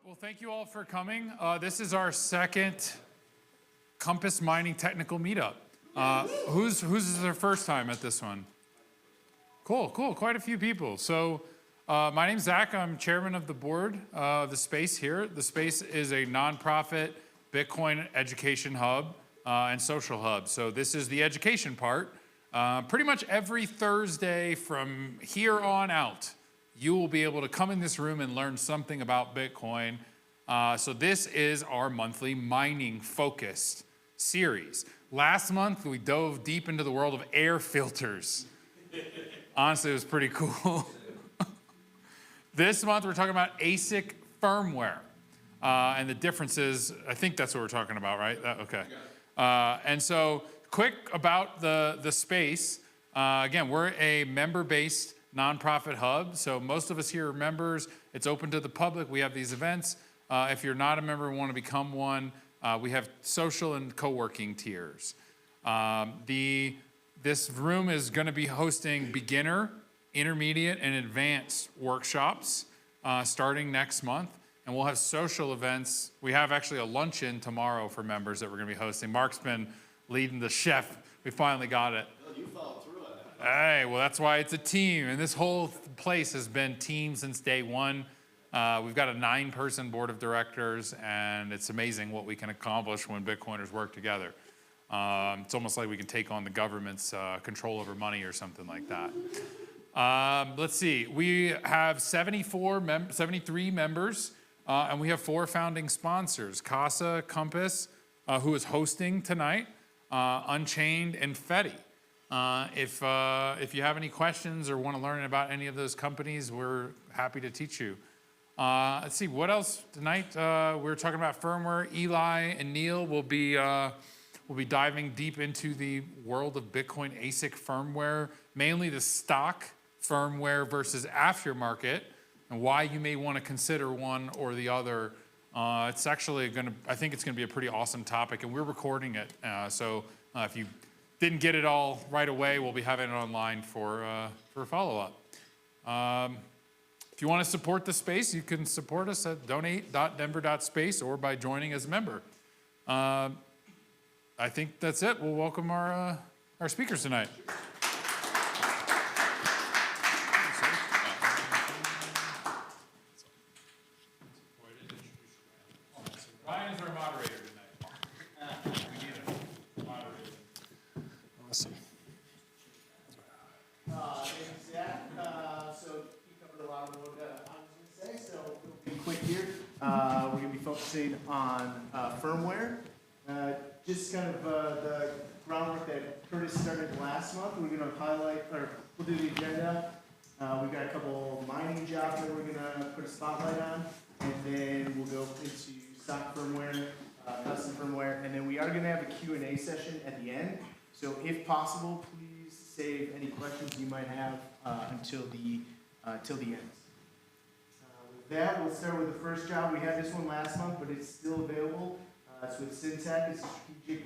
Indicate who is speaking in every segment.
Speaker 1: Well, thank you all for coming. This is our second Compass Mining Technical Meetup. Who's is their first time at this one? Cool. Quite a few people. So my name's Zach. I'm chairman of the board of the Space here. The Space is a nonprofit Bitcoin education hub and social hub. So this is the education part. Pretty much every Thursday from here on out, you will be able to come in this room and learn something about Bitcoin. So this is our monthly mining focused series. Last month, we dove deep into the world of air filters. Honestly, it was pretty cool. This month, we're talking about ASIC firmware and the differences. I think that's what we're talking about, right? Okay. And so quick about the space. Again, we're a member-based nonprofit hub. So most of us here are members. It's open to the public. We have these events. If you're not a member and want to become one, we have social and co-working tiers. This room is going to be hosting beginner, intermediate, and advanced workshops starting next month. And we'll have social events. We have actually a luncheon tomorrow for members that we're going to be hosting. Mark's been leading the chef. We finally got it.
Speaker 2: You followed through on that.
Speaker 1: Hey, well, that's why it's a team. And this whole place has been team since day one. We've got a 9-person board of directors, and it's amazing what we can accomplish when Bitcoiners work together. It's almost like we can take on the government's control over money or something like that. Let's see. We have 73 members, and we have 4 founding sponsors. Casa, Compass, who is hosting tonight, Unchained, and Fetty. If you have any questions or want to learn about any of those companies, we're happy to teach you. Let's see, what else tonight? We're talking about firmware. Eli and Neil will be diving deep into the world of Bitcoin ASIC firmware, mainly the stock firmware versus aftermarket, and why you may want to consider one or the other. It's actually I think it's going to be a pretty awesome topic, and we're recording it. So if you didn't get it all right away, we'll be having it online for follow-up. If you want to support the space, you can support us at donate.denver.space or by joining as a member. I think that's it. We'll welcome our speakers tonight. Ryan is our moderator tonight. We need a moderator.
Speaker 3: Awesome.
Speaker 2: Thank you, Zach. So you covered a lot of what I was going to say, so we'll be quick here. We're going to be focusing on firmware. Just kind of the groundwork that Curtis started last month. We're going to highlight, or we'll do the agenda. We've got a couple mining jobs that we're going to put a spotlight on, and then we'll go into stock firmware, custom firmware, and then we are going to have a Q&A session at the end. So if possible, please save any questions you might have until the end. With that, we'll start with the first job. We had this one last month, but it's still available. It's with Syntech. It's a strategic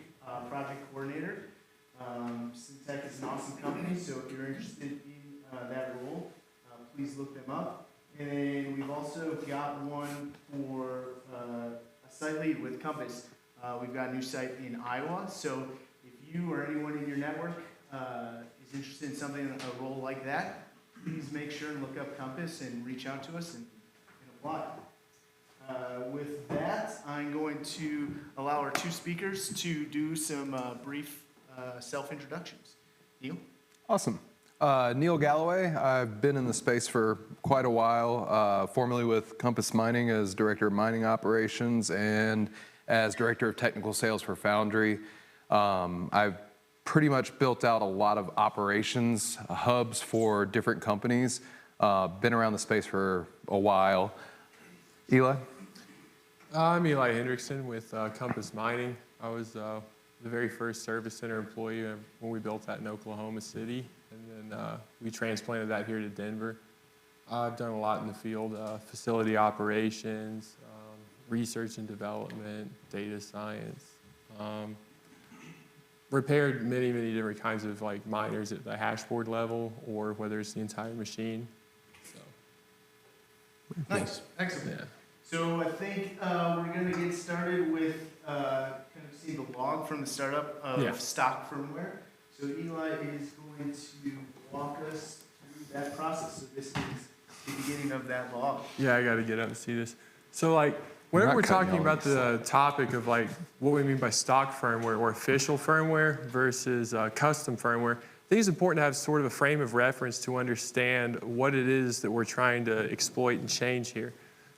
Speaker 2: project coordinator. Syntech is an awesome company, so if you're interested in that role, please look them up. And then we've also got one for a site lead with Compass. We've got a new site in Iowa, so if you or anyone in your network is interested in something, a role like that, please make sure and look up Compass and reach out to us and apply. With that, I'm going to allow our 2 speakers to do some brief self-introductions. Neil?
Speaker 3: Awesome. Neil Galloway. I've been in the space for quite a while, formerly with Compass Mining as Director of Mining Operations and as Director of Technical Sales for Foundry. I've pretty much built out a lot of operations hubs for different companies. Been around the space for a while. Eli?
Speaker 4: I'm Eli Hendrickson with Compass Mining. I was the very first service center employee when we built that in Oklahoma City, and then we transplanted that here to Denver. I've done a lot in the field, facility operations, research and development, data science, repaired many different kinds of like miners at the hashboard level, or whether it's the entire machine. So.
Speaker 2: Nice, excellent.
Speaker 4: Yeah.
Speaker 2: So I think we're going to get started with kind of seeing the log from the startup of
Speaker 4: Yeah.
Speaker 2: stock firmware. So Eli is going to walk us through that process. So this is the beginning of that log.
Speaker 4: Yeah, I got to get up and see this. So like, whenever
Speaker 3: not
Speaker 4: we're
Speaker 3: cutting
Speaker 4: talking
Speaker 3: all
Speaker 4: about the topic of like what we mean by stock firmware or official firmware versus custom firmware, I think it's important to have sort of a frame of reference to understand what it is that we're trying to exploit and change here.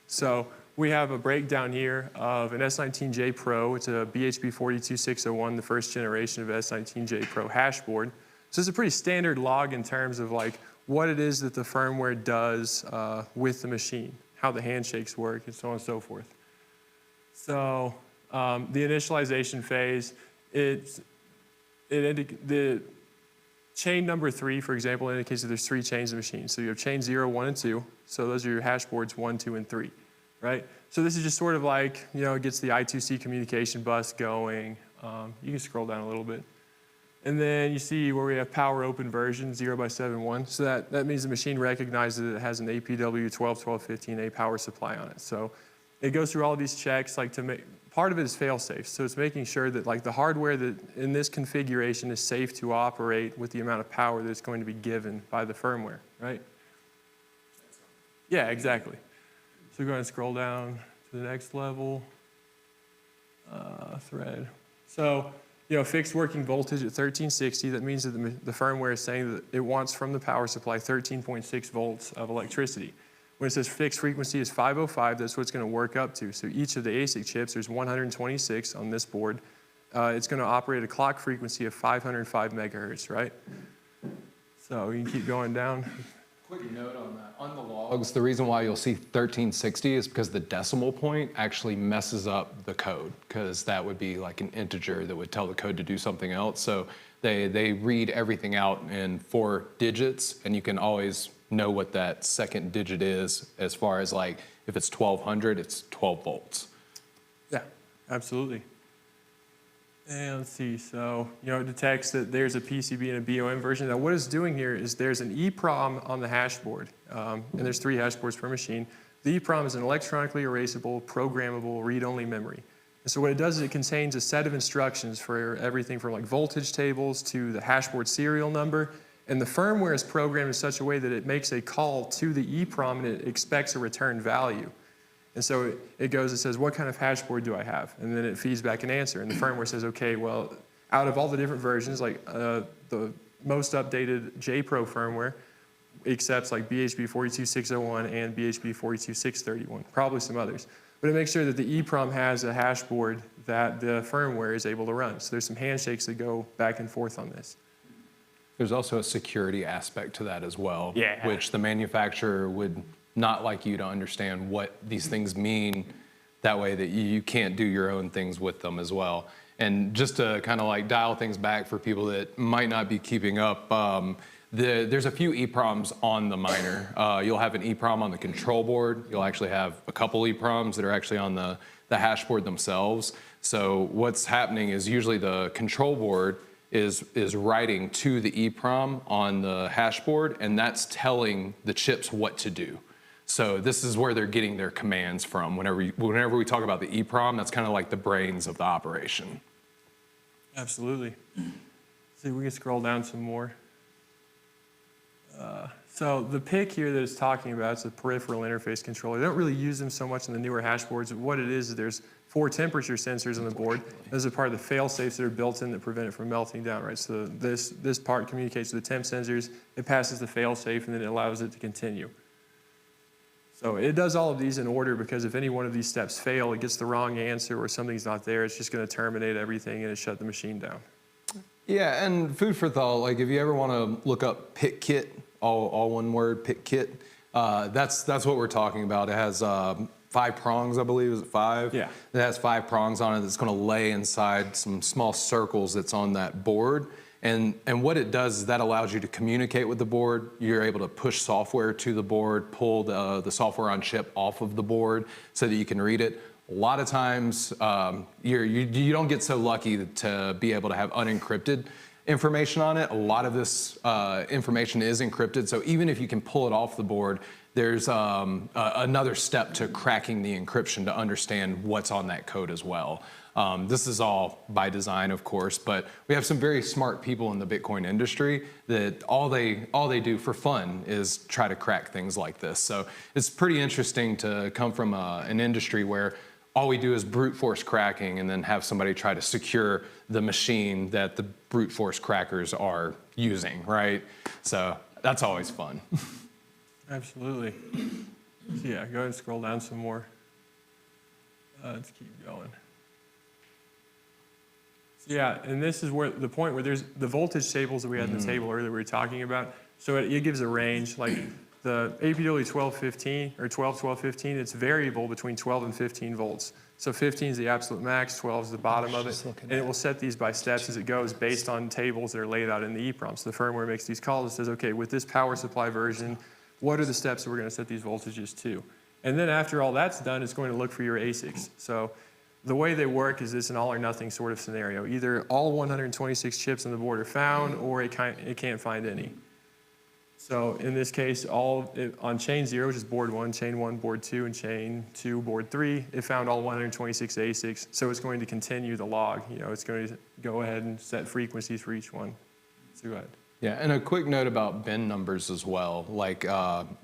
Speaker 4: So we have a breakdown here of an S19J Pro. It's a BHP 42601, the first generation of S19J Pro hash board. So it's a pretty standard log in terms of like what it is that the firmware does with the machine, how the handshakes work, and so on and so forth. So the initialization phase, the chain number 3, for example, indicates that there's 3 chains of machines. So you have chain 0, 1, and 2. So those are your hash boards 1, 2, and 3, right? So this is just sort of like, you know, it gets the I2C communication bus going. You can scroll down a little bit. And then you see where we have power open version 0x71. So that means the machine recognizes that it has an APW 121215A power supply on it. So it goes through all of these checks, like to make, part of it is fail-safe. So it's making sure that like the hardware that in this configuration is safe to operate with the amount of power that's going to be given by the firmware, right? Yeah, exactly. So go ahead and scroll down to the next level, thread. So, you know, fixed working voltage at 1360, that means that the firmware is saying that it wants from the power supply 13.6 volts of electricity. When it says fixed frequency is 505, that's what it's going to work up to. So each of the ASIC chips, there's 126 on this board. It's going to operate at a clock frequency of 505 megahertz, right? So you can keep going down.
Speaker 3: Quick note on that. On the logs, the reason why you'll see 1360 is because the decimal point actually messes up the code, because that would be like an integer that would tell the code to do something else. So they read everything out in 4 digits, and you can always know what that second digit is as far as like if it's 1200, it's 12 volts.
Speaker 4: Yeah, absolutely. And let's see, so, you know, it detects that there's a PCB and a BOM version. Now what it's doing here is there's an EEPROM on the hash board, and there's 3 hash boards per machine. The EEPROM is an electronically erasable, programmable, read-only memory. And so what it does is it contains a set of instructions for everything from like voltage tables to the hash board serial number. And the firmware is programmed in such a way that it makes a call to the EEPROM and it expects a return value. And so it goes, it says, what kind of hash board do I have? And then it feeds back an answer. And the firmware says, okay, well, out of all the different versions, like the most updated JPro firmware accepts like BHP 42601 and BHP 42631, probably some others. But it makes sure that the EEPROM has a hash board that the firmware is able to run. So there's some handshakes that go back and forth on this.
Speaker 3: There's also a security aspect to that as well,
Speaker 4: Yeah.
Speaker 3: which the manufacturer would not like you to understand what these things mean. That way that you can't do your own things with them as well. And just to kind of like dial things back for people that might not be keeping up, there's a few EEPROMs on the miner. You'll have an EEPROM on the control board. You'll actually have a couple EEPROMs that are actually on the hash board themselves. So what's happening is usually the control board is writing to the EEPROM on the hash board, and that's telling the chips what to do. So this is where they're getting their commands from. Whenever we talk about the EEPROM, that's kind of like the brains of the operation.
Speaker 4: Absolutely. See, we can scroll down some more. So the PIC here that it's talking about, it's a peripheral interface controller. They don't really use them so much in the newer hash boards. What it is there's 4 temperature sensors on the board. Those are part of the fail-safes that are built in that prevent it from melting down, right? So this part communicates with the temp sensors, it passes the fail-safe, and then it allows it to continue. So it does all of these in order because if any one of these steps fail, it gets the wrong answer or something's not there, it's just going to terminate everything and it shut the machine down.
Speaker 3: Yeah, and food for thought, like if you ever want to look up PIC kit, all one word, PIC kit, that's what we're talking about. It has 5 prongs, I believe, is it 5?
Speaker 4: Yeah.
Speaker 3: It has 5 prongs on it that's going to lay inside some small circles that's on that board. And what it does is that allows you to communicate with the board. You're able to push software to the board, pull the software on chip off of the board so that you can read it. A lot of times, you don't get so lucky to be able to have unencrypted information on it. A lot of this information is encrypted, so even if you can pull it off the board, there's another step to cracking the encryption to understand what's on that code as well. This is all by design, of course, but we have some very smart people in the Bitcoin industry that all they do for fun is try to crack things like this. So it's pretty interesting to come from an industry where all we do is brute force cracking and then have somebody try to secure the machine that the brute force crackers are using, right? So that's always fun.
Speaker 4: Absolutely. So yeah, go ahead and scroll down some more. Let's keep going. So yeah, and this is where the point where there's the voltage tables that we had in the table earlier we were talking about. So it gives a range, like the APW 1215 or 12-12-15, it's variable between 12 and 15 volts. So 15 is the absolute max, 12 is the bottom of it, and it will set these by steps as it goes based on tables that are laid out in the EEPROM. So the firmware makes these calls and says, okay, with this power supply version, what are the steps that we're going to set these voltages to? And then after all that's done, it's going to look for your ASICs. So the way they work is it's an all or nothing sort of scenario. Either all 126 chips on the board are found, or it can't find any. So in this case, on chain 0, which is board 1, chain 1, board 2, and chain 2, board 3, it found all 126 ASICs. So it's going to continue the log. It's going to go ahead and set frequencies for each one. So go ahead.
Speaker 3: Yeah, and a quick note about bin numbers as well. Like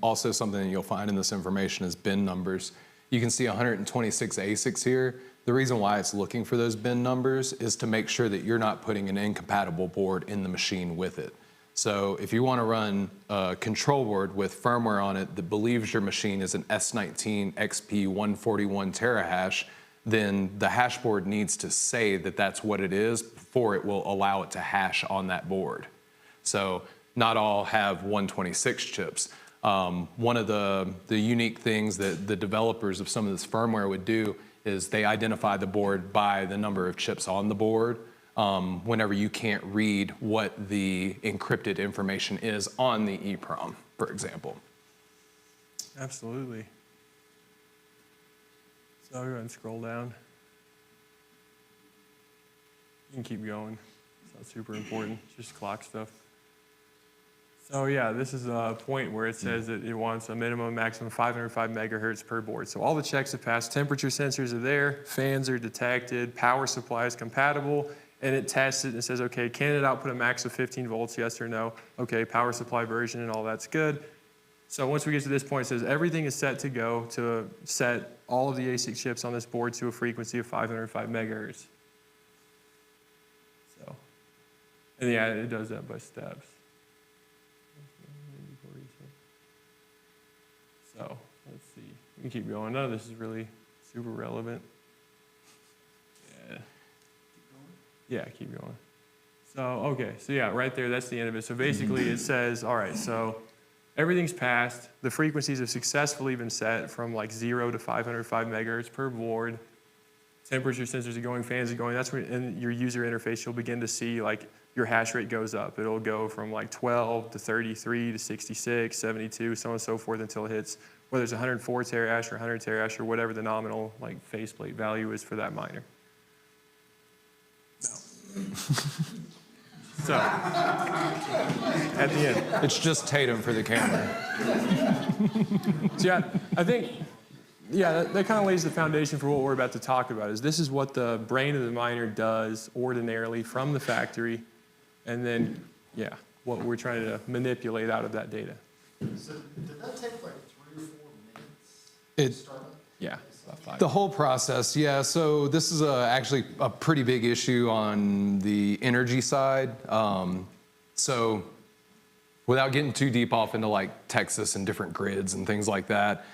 Speaker 3: also something that you'll find in this information is bin numbers. You can see 126 ASICs here. The reason why it's looking for those bin numbers is to make sure that you're not putting an incompatible board in the machine with it. So if you want to run a control board with firmware on it that believes your machine is an S19 XP 141 terahash, then the hash board needs to say that that's what it is before it will allow it to hash on that board. So not all have 126 chips. One of the unique things that the developers of some of this firmware would do is they identify the board by the number of chips on the board whenever you can't read what the encrypted information is on the EEPROM, for example.
Speaker 4: Absolutely. So I'll go ahead and scroll down. You can keep going. It's not super important. It's just clock stuff. So yeah, this is a point where it says that it wants a minimum maximum 505 megahertz per board. So all the checks have passed. Temperature sensors are there. Fans are detected. Power supply is compatible. And it tests it and says, okay, can it output a max of 15 volts, yes or no? Okay, power supply version and all that's good. So once we get to this point, it says everything is set to go to set all of the ASIC chips on this board to a frequency of 505 megahertz. So, and yeah, it does that by steps. So let's see, we can keep going. None of this is really super relevant. Yeah, keep going. So, okay, so yeah, right there, that's the end of it. So basically it says, all right, so everything's passed. The frequencies have successfully been set from like 0 to 505 megahertz per board. Temperature sensors are going, fans are going. That's when in your user interface, you'll begin to see like your hash rate goes up. It'll go from like 12 to 33 to 66, 72, so on and so forth until it hits, whether it's 104 terahash or 100 terahash or whatever the nominal like faceplate value is for that miner. So, at the end.
Speaker 3: It's just Tatum for the camera.
Speaker 4: So yeah, I think, yeah, that kind of lays the foundation for what we're about to talk about. Is this is what the brain of the miner does ordinarily from the factory, and then, yeah, what we're trying to manipulate out of that data.
Speaker 5: So did that take like 3 or 4 minutes
Speaker 3: It-
Speaker 5: to start up?
Speaker 4: Yeah, about 5.
Speaker 3: The whole process, yeah. So this is actually a pretty big issue on the energy side. So without getting too deep off into like Texas and different grids and things like that,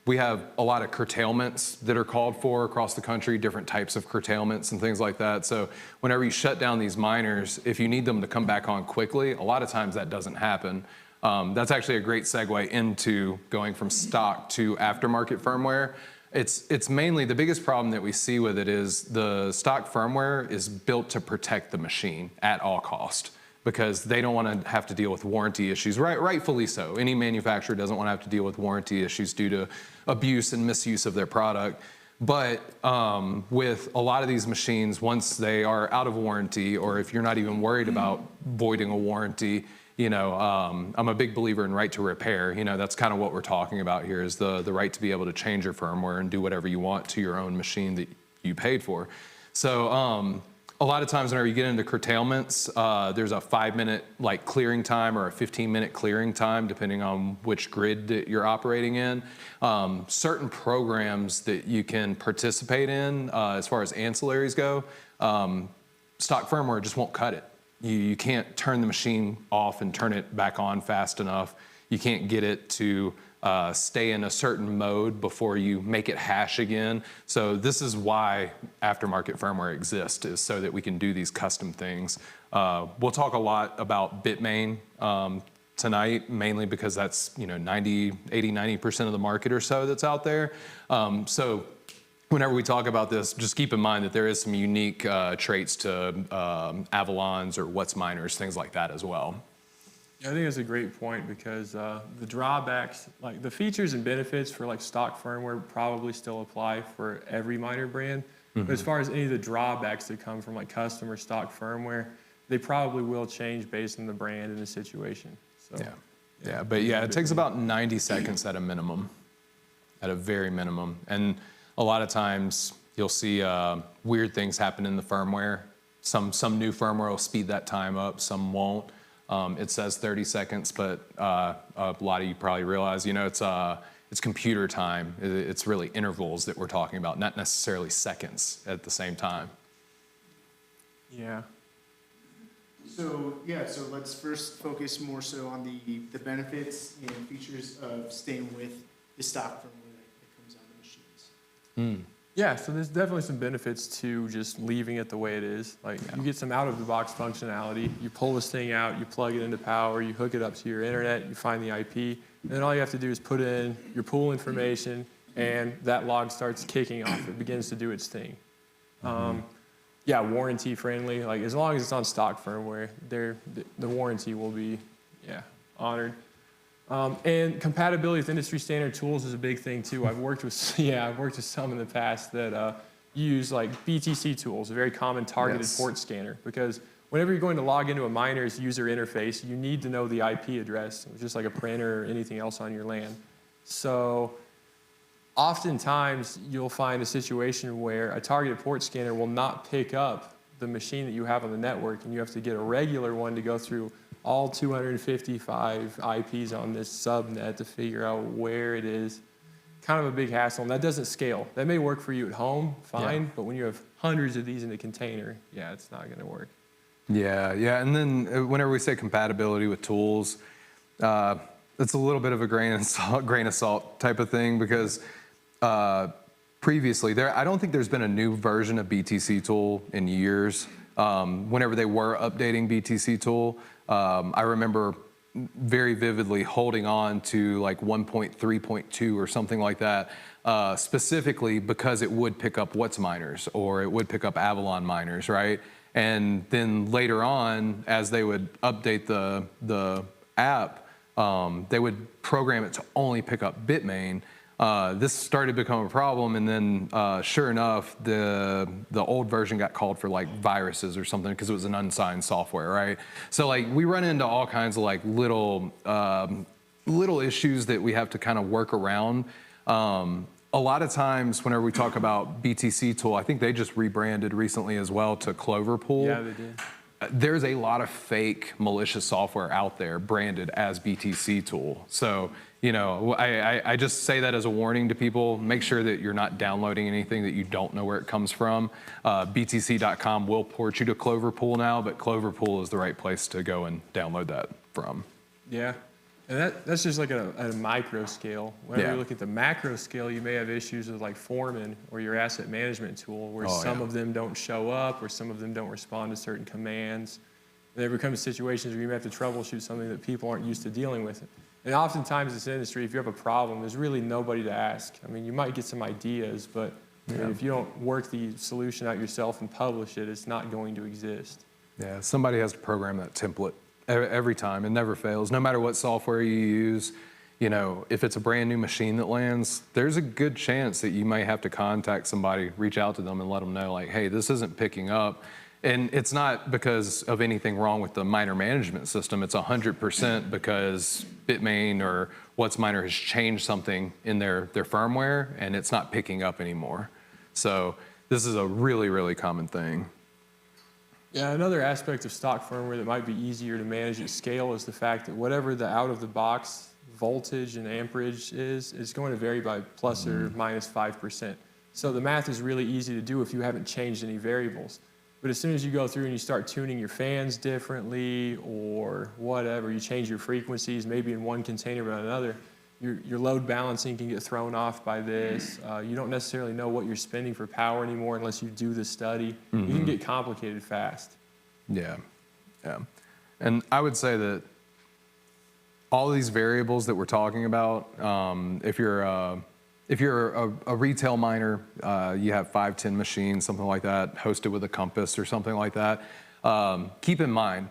Speaker 3: we have a lot of curtailments that are called for across the country, different types of curtailments and things like that. So whenever you shut down these miners, if you need them to come back on quickly, a lot of times that doesn't happen. That's actually a great segue into going from stock to aftermarket firmware. It's mainly the biggest problem that we see with it is the stock firmware is built to protect the machine at all cost because they don't want to have to deal with warranty issues, rightfully so. Any manufacturer doesn't want to have to deal with warranty issues due to abuse and misuse of their product. But with a lot of these machines, once they are out of warranty, or if you're not even worried about voiding a warranty, I'm a big believer in right to repair. That's kind of what we're talking about here is the right to be able to change your firmware and do whatever you want to your own machine that you paid for. So a lot of times whenever you get into curtailments, there's a 5-minute clearing time or a 15-minute clearing time, depending on which grid that you're operating in. Certain programs that you can participate in as far as ancillaries go, stock firmware just won't cut it. You can't turn the machine off and turn it back on fast enough. You can't get it to stay in a certain mode before you make it hash again. So this is why aftermarket firmware exists, is so that we can do these custom things. We'll talk a lot about Bitmain tonight, mainly because that's 90% of the market or so that's out there. So whenever we talk about this, just keep in mind that there is some unique traits to Avalons or What's miners, things like that as well.
Speaker 4: I think that's a great point because the drawbacks, like the features and benefits for stock firmware probably still apply for every miner brand. But as far as any of the drawbacks that come from custom or stock firmware, they probably will change based on the brand and the situation. So,
Speaker 3: but it takes about 90 seconds at a minimum, at a very minimum. And a lot of times you'll see weird things happen in the firmware. Some new firmware will speed that time up, some won't. It says 30 seconds, but a lot of you probably realize, it's computer time. It's really intervals that we're talking about, not necessarily seconds at the same time.
Speaker 4: Yeah.
Speaker 2: So let's first focus more so on the benefits and features of staying with the stock firmware that comes on the machines.
Speaker 4: Yeah, so there's definitely some benefits to just leaving it the way it is. You get some out-of-the-box functionality. You pull this thing out, you plug it into power, you hook it up to your internet, you find the IP, and then all you have to do is put in your pool information, and that log starts kicking off. It begins to do its thing. Warranty friendly. As long as it's on stock firmware, the warranty will be honored. And compatibility with industry standard tools is a big thing too. I've worked with some in the past that use BTC tools, a very common targeted port scanner, because whenever you're going to log into a miner's user interface, you need to know the IP address, just like a printer or anything else on your LAN. So oftentimes you'll find a situation where a targeted port scanner will not pick up the machine that you have on the network, and you have to get a regular one to go through all 255 IPs on this subnet to figure out where it is. Kind of a big hassle, and that doesn't scale. That may work for you at home, fine, but when you have hundreds of these in a container, it's not gonna work.
Speaker 3: Yeah, and then whenever we say compatibility with tools, it's a little bit of a grain of salt type of thing, because previously, I don't think there's been a new version of BTC tool in years. Whenever they were updating BTC tool, I remember very vividly holding on to 1.3.2 or something like that, specifically because it would pick up What's miners or it would pick up Avalon miners, right? And then later on, as they would update the app, they would program it to only pick up Bitmain. This started to become a problem, and then sure enough, the old version got called for viruses or something because it was an unsigned software, right? So we run into all kinds of little issues that we have to kind of work around. A lot of times whenever we talk about BTC tool, I think they just rebranded recently as well to Clover Pool.
Speaker 4: Yeah, they did.
Speaker 3: There's a lot of fake malicious software out there branded as BTC tool. So, I just say that as a warning to people. Make sure that you're not downloading anything that you don't know where it comes from. BTC.com will port you to Clover Pool now, but Clover Pool is the right place to go and download that from.
Speaker 4: Yeah, and that's just at a micro scale. Whenever you look at the macro scale, you may have issues with Foreman or your asset management tool, where some of them don't show up or some of them don't respond to certain commands. And there becomes situations where you may have to troubleshoot something that people aren't used to dealing with. And oftentimes in this industry, if you have a problem, there's really nobody to ask. I mean, you might get some ideas, but if you don't work the solution out yourself and publish it, it's not going to exist.
Speaker 3: Yeah, somebody has to program that template every time. It never fails. No matter what software you use, if it's a brand new machine that lands, there's a good chance that you may have to contact somebody, reach out to them and let them know hey, this isn't picking up. And it's not because of anything wrong with the miner management system. It's 100% because Bitmain or WhatsMiner has changed something in their firmware, and it's not picking up anymore. So this is a really, really common thing.
Speaker 4: Yeah, another aspect of stock firmware that might be easier to manage at scale is the fact that whatever the out-of-the-box voltage and amperage is going to vary by plus or minus 5%. So the math is really easy to do if you haven't changed any variables. But as soon as you go through and you start tuning your fans differently or whatever, you change your frequencies, maybe in one container but another, your load balancing can get thrown off by this. You don't necessarily know what you're spending for power anymore unless you do the study. You can get complicated fast.
Speaker 3: Yeah, yeah. And I would say that all these variables that we're talking about, if you're a retail miner, you have 5-10 machines, something like that, hosted with a Compass or something like that, keep in mind,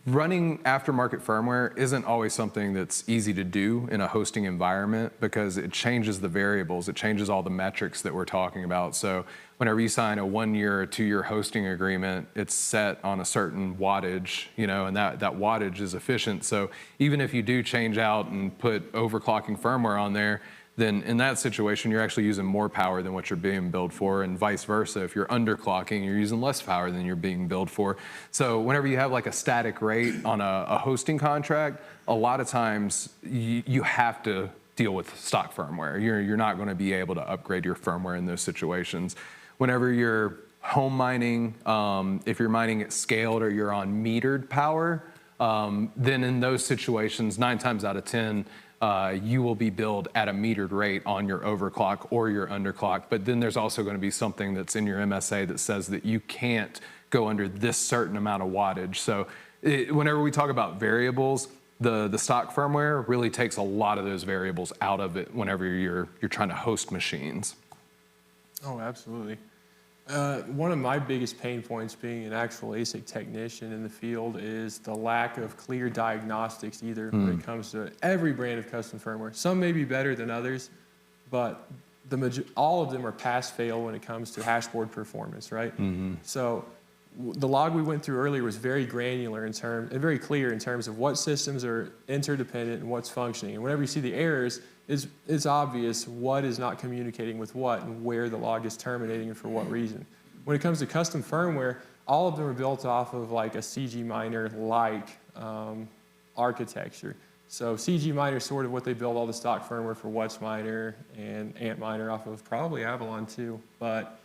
Speaker 3: running aftermarket firmware isn't always something that's easy to do in a hosting environment because it changes the variables, it changes all the metrics that we're talking about. So whenever you sign a 1-year or 2-year hosting agreement, it's set on a certain wattage, you know, and that wattage is efficient. So even if you do change out and put overclocking firmware on there, then in that situation, you're actually using more power than what you're being billed for, and vice versa. If you're underclocking, you're using less power than you're being billed for. So whenever you have like a static rate on a hosting contract, a lot of times you have to deal with stock firmware. You're not going to be able to upgrade your firmware in those situations. Whenever you're home mining, if you're mining at scaled or you're on metered power, then in those situations, 9 times out of 10, you will be billed at a metered rate on your overclock or your underclock. But then there's also going to be something that's in your MSA that says that you can't go under this certain amount of wattage. So whenever we talk about variables, the stock firmware really takes a lot of those variables out of it whenever you're trying to host machines.
Speaker 4: Oh, absolutely. One of my biggest pain points being an actual ASIC technician in the field is the lack of clear diagnostics either when it comes to every brand of custom firmware. Some may be better than others, but all of them are pass-fail when it comes to hashboard performance, right? So the log we went through earlier was very granular and very clear in terms of what systems are interdependent and what's functioning. And whenever you see the errors, it's obvious what is not communicating with what and where the log is terminating and for what reason. When it comes to custom firmware, all of them are built off of like a CG Miner-like architecture. So CG Miner is sort of what they build all the stock firmware for WhatsMiner and Antminer off of, probably Avalon too. But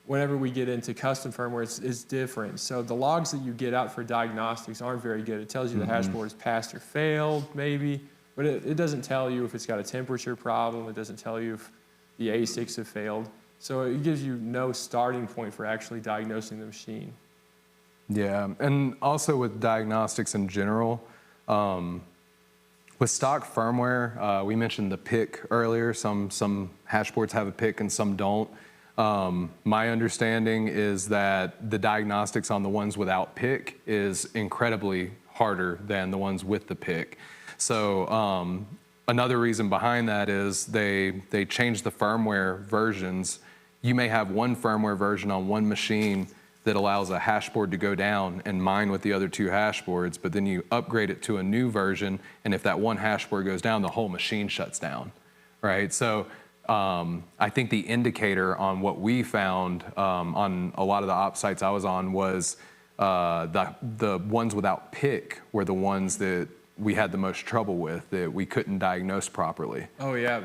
Speaker 4: whenever we get into custom firmware, it's different. So the logs that you get out for diagnostics aren't very good. It tells you the hashboard is passed or failed, maybe. But it doesn't tell you if it's got a temperature problem. It doesn't tell you if the ASICs have failed. So it gives you no starting point for actually diagnosing the machine.
Speaker 3: Yeah, and also with diagnostics in general, with stock firmware, we mentioned the PIC earlier. Some hashboards have a PIC and some don't. My understanding is that the diagnostics on the ones without PIC is incredibly harder than the ones with the PIC. So another reason behind that is they changed the firmware versions. You may have one firmware version on one machine that allows a hashboard to go down and mine with the other 2 hashboards, but then you upgrade it to a new version, and if that one hashboard goes down, the whole machine shuts down, right? So I think the indicator on what we found on a lot of the op sites I was on was the ones without PIC were the ones that we had the most trouble with, that we couldn't diagnose properly.
Speaker 4: Oh yeah,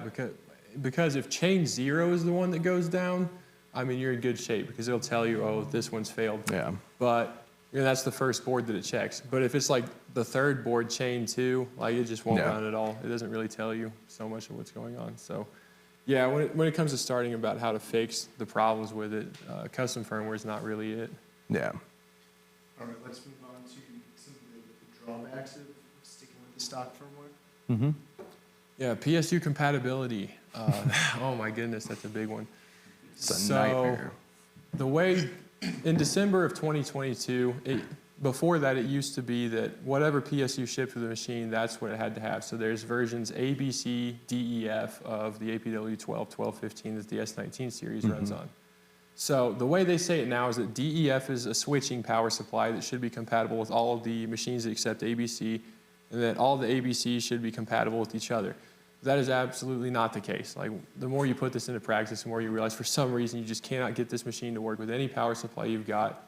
Speaker 4: because if chain 0 is the one that goes down, I mean, you're in good shape because it'll tell you, oh, this one's failed.
Speaker 3: Yeah.
Speaker 4: But that's the first board that it checks. But if it's like the 3rd board, chain 2, like it just won't run at all. It doesn't really tell you so much of what's going on. So yeah, when it comes to starting about how to fix the problems with it, custom firmware is not really it.
Speaker 3: Yeah.
Speaker 2: All right, let's move on to some of the drawbacks of sticking with the stock firmware.
Speaker 4: Yeah, PSU compatibility. Oh my goodness, that's a big one.
Speaker 3: It's a nightmare.
Speaker 4: The way, in December of 2022, before that it used to be that whatever PSU shipped with the machine, that's what it had to have. So there's versions A, B, C, D, E, F of the APW 12, 12, 15 that the S19 series runs on. So the way they say it now is that DEF is a switching power supply that should be compatible with all of the machines that accept ABC, and that all the ABCs should be compatible with each other. That is absolutely not the case. Like, the more you put this into practice, the more you realize for some reason you just cannot get this machine to work with any power supply you've got.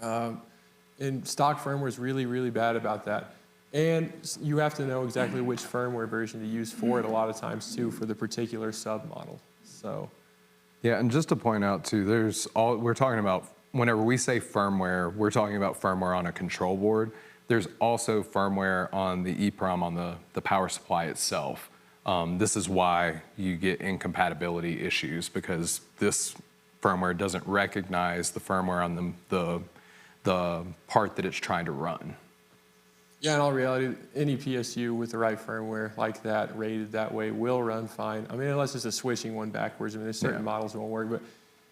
Speaker 4: And stock firmware is really, really bad about that. And you have to know exactly which firmware version to use for it a lot of times too for the particular submodel. So.
Speaker 3: Yeah, and just to point out too, we're talking about, whenever we say firmware, we're talking about firmware on a control board. There's also firmware on the EEPROM on the power supply itself. This is why you get incompatibility issues, because this firmware doesn't recognize the firmware on the part that it's trying to run.
Speaker 4: Yeah, in all reality, any PSU with the right firmware like that, rated that way, will run fine. I mean, unless it's a switching one backwards. I mean, there's certain models that won't work, but,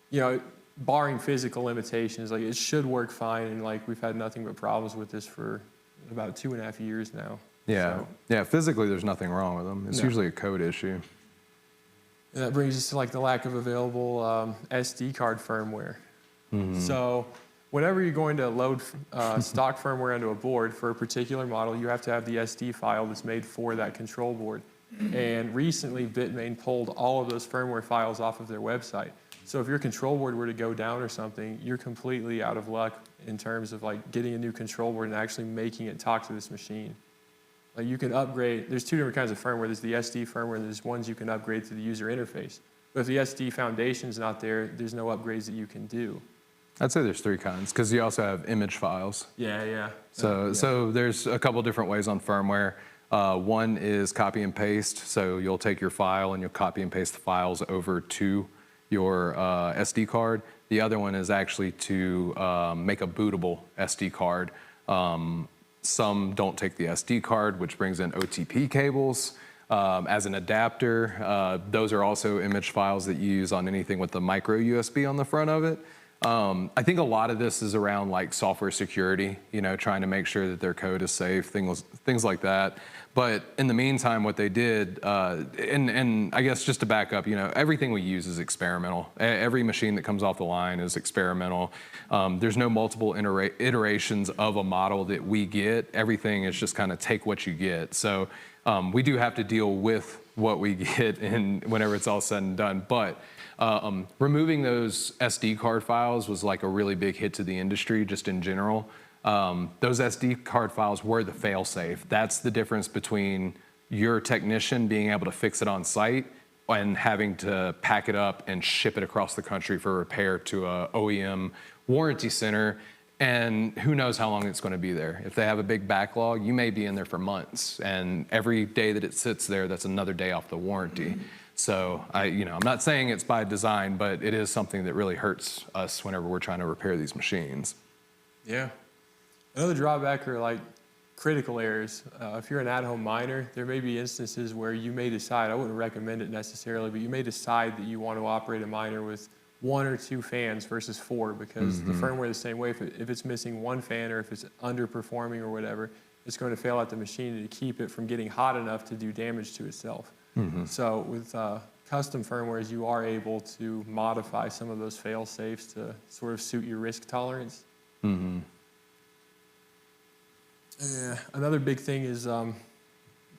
Speaker 4: you know, barring physical limitations, like, it should work fine, and, like, we've had nothing but problems with this for about 2.5 years now.
Speaker 3: Yeah,
Speaker 4: So,
Speaker 3: yeah, physically there's nothing wrong with them. It's
Speaker 4: No.
Speaker 3: usually a code issue.
Speaker 4: and that brings us to, like, the lack of available SD card firmware. So whenever you're going to load stock firmware onto a board for a particular model, you have to have the SD file that's made for that control board. And recently, Bitmain pulled all of those firmware files off of their website. So if your control board were to go down or something, you're completely out of luck in terms of, like, getting a new control board and actually making it talk to this machine. Like, you can upgrade, there's two different kinds of firmware. There's the SD firmware, and there's ones you can upgrade to the user interface. But if the SD foundation's not there, there's no upgrades that you can do.
Speaker 3: I'd say there's 3 kinds, because you also have image files.
Speaker 4: Yeah.
Speaker 3: So there's a couple different ways on firmware. One is copy and paste. So you'll take your file and you'll copy and paste the files over to your SD card. The other one is actually to make a bootable SD card. Some don't take the SD card, which brings in OTP cables as an adapter. Those are also image files that you use on anything with the micro USB on the front of it. I think a lot of this is around, like, software security, you know, trying to make sure that their code is safe, things like that. But in the meantime, what they did, and I guess just to back up, you know, everything we use is experimental. Every machine that comes off the line is experimental. There's no multiple iterations of a model that we get. Everything is just kind of take what you get. So we do have to deal with what we get whenever it's all said and done. But removing those SD card files was, like, a really big hit to the industry just in general. Those SD card files were the fail-safe. That's the difference between your technician being able to fix it on site and having to pack it up and ship it across the country for repair to a OEM warranty center, and who knows how long it's going to be there. If they have a big backlog, you may be in there for months, and every day that it sits there, that's another day off the warranty. So I'm not saying it's by design, but it is something that really hurts us whenever we're trying to repair these machines.
Speaker 4: Yeah. Another drawback are, like, critical errors. If you're an at-home miner, there may be instances where you may decide, I wouldn't recommend it necessarily, but you may decide that you want to operate a miner with 1 or 2 fans versus 4, because the firmware the same way, if it's missing 1 fan or if it's underperforming or whatever, it's going to fail out the machine to keep it from getting hot enough to do damage to itself. So with custom firmwares, you are able to modify some of those fail safes to sort of suit your risk tolerance. Another big thing is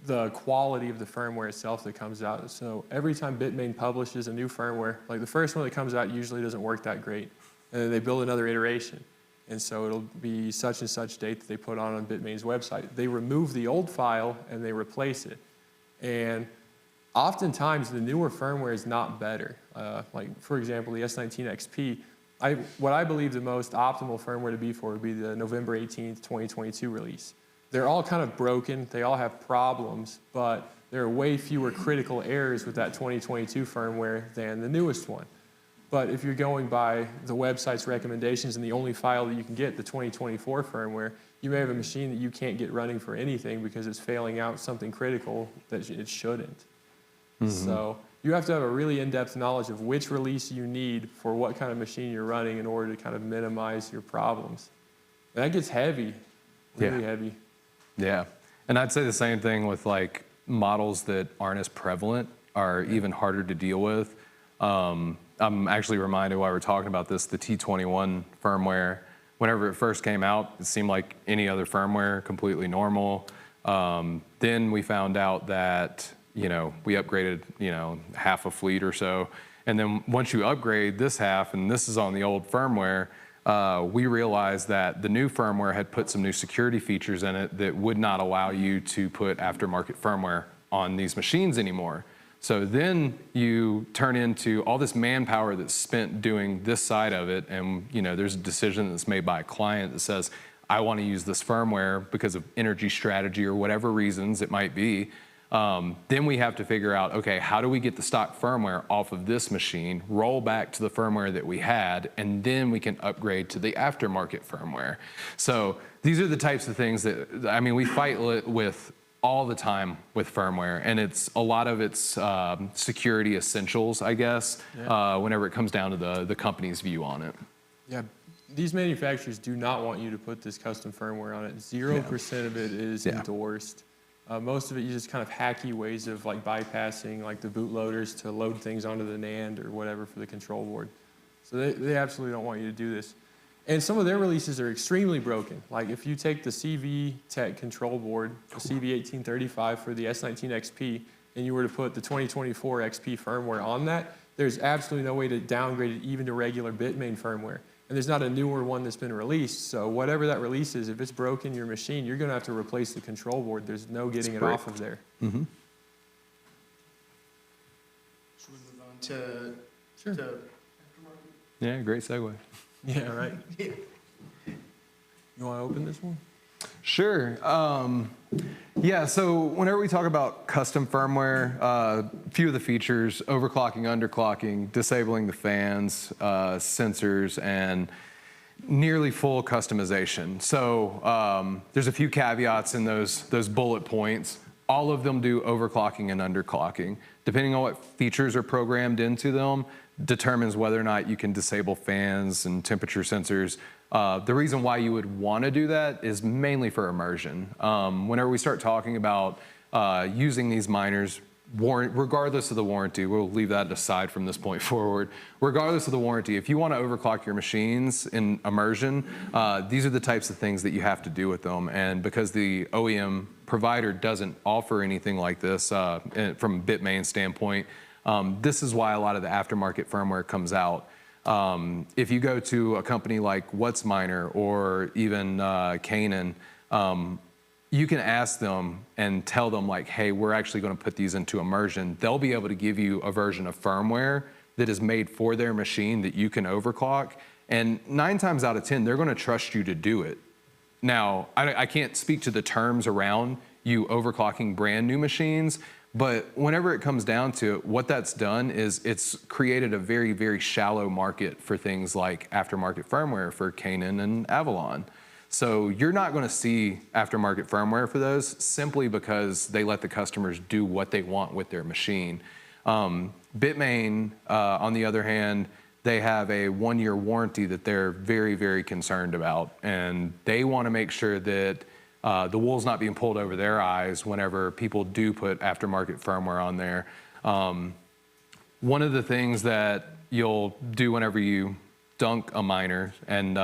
Speaker 4: the quality of the firmware itself that comes out. So every time Bitmain publishes a new firmware, like, the first one that comes out usually doesn't work that great, and then they build another iteration. And so it'll be such and such date that they put on Bitmain's website. They remove the old file and they replace it. And oftentimes the newer firmware is not better. Like, for example, the S19 XP, what I believe the most optimal firmware to be for would be the November 18th, 2022 release. They're all kind of broken, they all have problems, but there are way fewer critical errors with that 2022 firmware than the newest one. But if you're going by the website's recommendations and the only file that you can get, the 2024 firmware, you may have a machine that you can't get running for anything because it's failing out something critical that it shouldn't. So you have to have a really in-depth knowledge of which release you need for what kind of machine you're running in order to kind of minimize your problems. And that gets heavy, really heavy.
Speaker 3: Yeah, and I'd say the same thing with, like, models that aren't as prevalent are even harder to deal with. I'm actually reminded while we're talking about this, the T21 firmware, whenever it first came out, it seemed like any other firmware, completely normal. Then we found out that, we upgraded, half a fleet or so. And then once you upgrade this half, and this is on the old firmware, we realized that the new firmware had put some new security features in it that would not allow you to put aftermarket firmware on these machines anymore. So then you turn into all this manpower that's spent doing this side of it, and there's a decision that's made by a client that says, I want to use this firmware because of energy strategy or whatever reasons it might be. Then we have to figure out, okay, how do we get the stock firmware off of this machine, roll back to the firmware that we had, and then we can upgrade to the aftermarket firmware. So these are the types of things that, we fight with all the time with firmware, and it's a lot of it's security essentials, I guess, whenever it comes down to the company's view on it.
Speaker 4: Yeah, these manufacturers do not want you to put this custom firmware on it. 0% of it is endorsed. Most of it, you just kind of hacky ways of like bypassing like the bootloaders to load things onto the NAND or whatever for the control board. So they absolutely don't want you to do this. And some of their releases are extremely broken. Like if you take the CV Tech control board, the CV1835 for the S19 XP, and you were to put the 2024 XP firmware on that, there's absolutely no way to downgrade it even to regular Bitmain firmware. And there's not a newer one that's been released. So whatever that release is, if it's broken your machine, you're gonna have to replace the control board. There's no getting it off of there.
Speaker 3: Mm-hmm.
Speaker 2: Should we move on to
Speaker 4: Sure.
Speaker 2: aftermarket?
Speaker 3: Yeah, great segue.
Speaker 4: Yeah, right.
Speaker 2: Yeah.
Speaker 4: You wanna open this one?
Speaker 3: Sure. Yeah, so whenever we talk about custom firmware, a few of the features, overclocking, underclocking, disabling the fans, sensors, and nearly full customization. So there's a few caveats in those bullet points. All of them do overclocking and underclocking. Depending on what features are programmed into them, determines whether or not you can disable fans and temperature sensors. The reason why you would want to do that is mainly for immersion. Whenever we start talking about using these miners, regardless of the warranty, we'll leave that aside from this point forward. Regardless of the warranty, if you want to overclock your machines in immersion, these are the types of things that you have to do with them. And because the OEM provider doesn't offer anything like this from a Bitmain standpoint, this is why a lot of the aftermarket firmware comes out. If you go to a company like WhatsMiner or even Canaan, you can ask them and tell them like, hey, we're actually going to put these into immersion. They'll be able to give you a version of firmware that is made for their machine that you can overclock. And 9 times out of 10, they're going to trust you to do it. Now, I can't speak to the terms around you overclocking brand new machines, but whenever it comes down to it, what that's done is it's created a very, very shallow market for things like aftermarket firmware for Canaan and Avalon. So you're not going to see aftermarket firmware for those simply because they let the customers do what they want with their machine. Bitmain, on the other hand, they have a 1-year warranty that they're very, very concerned about. And they want to make sure that the wool's not being pulled over their eyes whenever people do put aftermarket firmware on there. One of the things that you'll do whenever you dunk a miner, and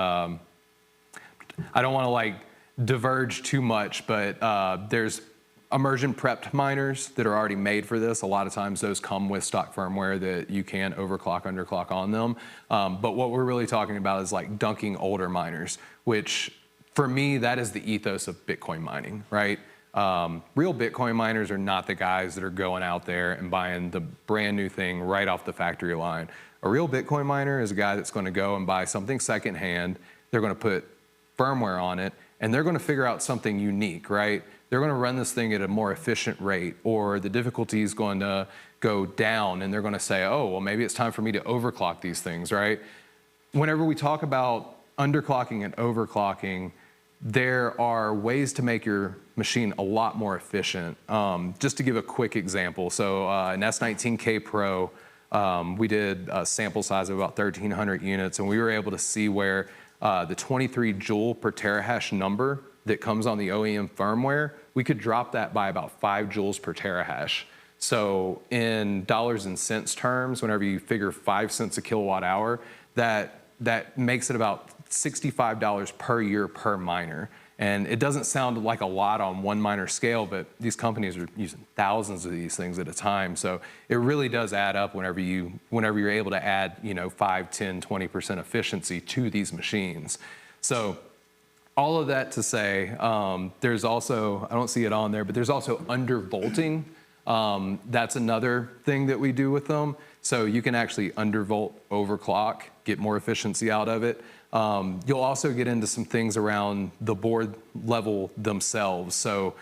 Speaker 3: I don't want to like diverge too much, but there's immersion prepped miners that are already made for this. A lot of times those come with stock firmware that you can overclock, underclock on them. But what we're really talking about is like dunking older miners, which for me, that is the ethos of Bitcoin mining, right? Real Bitcoin miners are not the guys that are going out there and buying the brand new thing right off the factory line. A real Bitcoin miner is a guy that's going to go and buy something secondhand. They're going to put firmware on it, and they're going to figure out something unique, right? They're going to run this thing at a more efficient rate, or the difficulty is going to go down, and they're going to say, oh, well, maybe it's time for me to overclock these things, right? Whenever we talk about underclocking and overclocking, there are ways to make your machine a lot more efficient. Just to give a quick example, so an S19K Pro, we did a sample size of about 1,300 units, and we were able to see where the 23 joule per terahash number that comes on the OEM firmware, we could drop that by about 5 joules per terahash. So in dollars and cents terms, whenever you figure 5 cents a kilowatt hour, that makes it about $65 per year per miner. And it doesn't sound like a lot on one miner scale, but these companies are using thousands of these things at a time. So it really does add up whenever you're able to add, 5, 10, 20% efficiency to these machines. So all of that to say, there's also, I don't see it on there, but there's also undervolting. That's another thing that we do with them. So you can actually undervolt overclock, get more efficiency out of it. You'll also get into some things around the board level themselves. So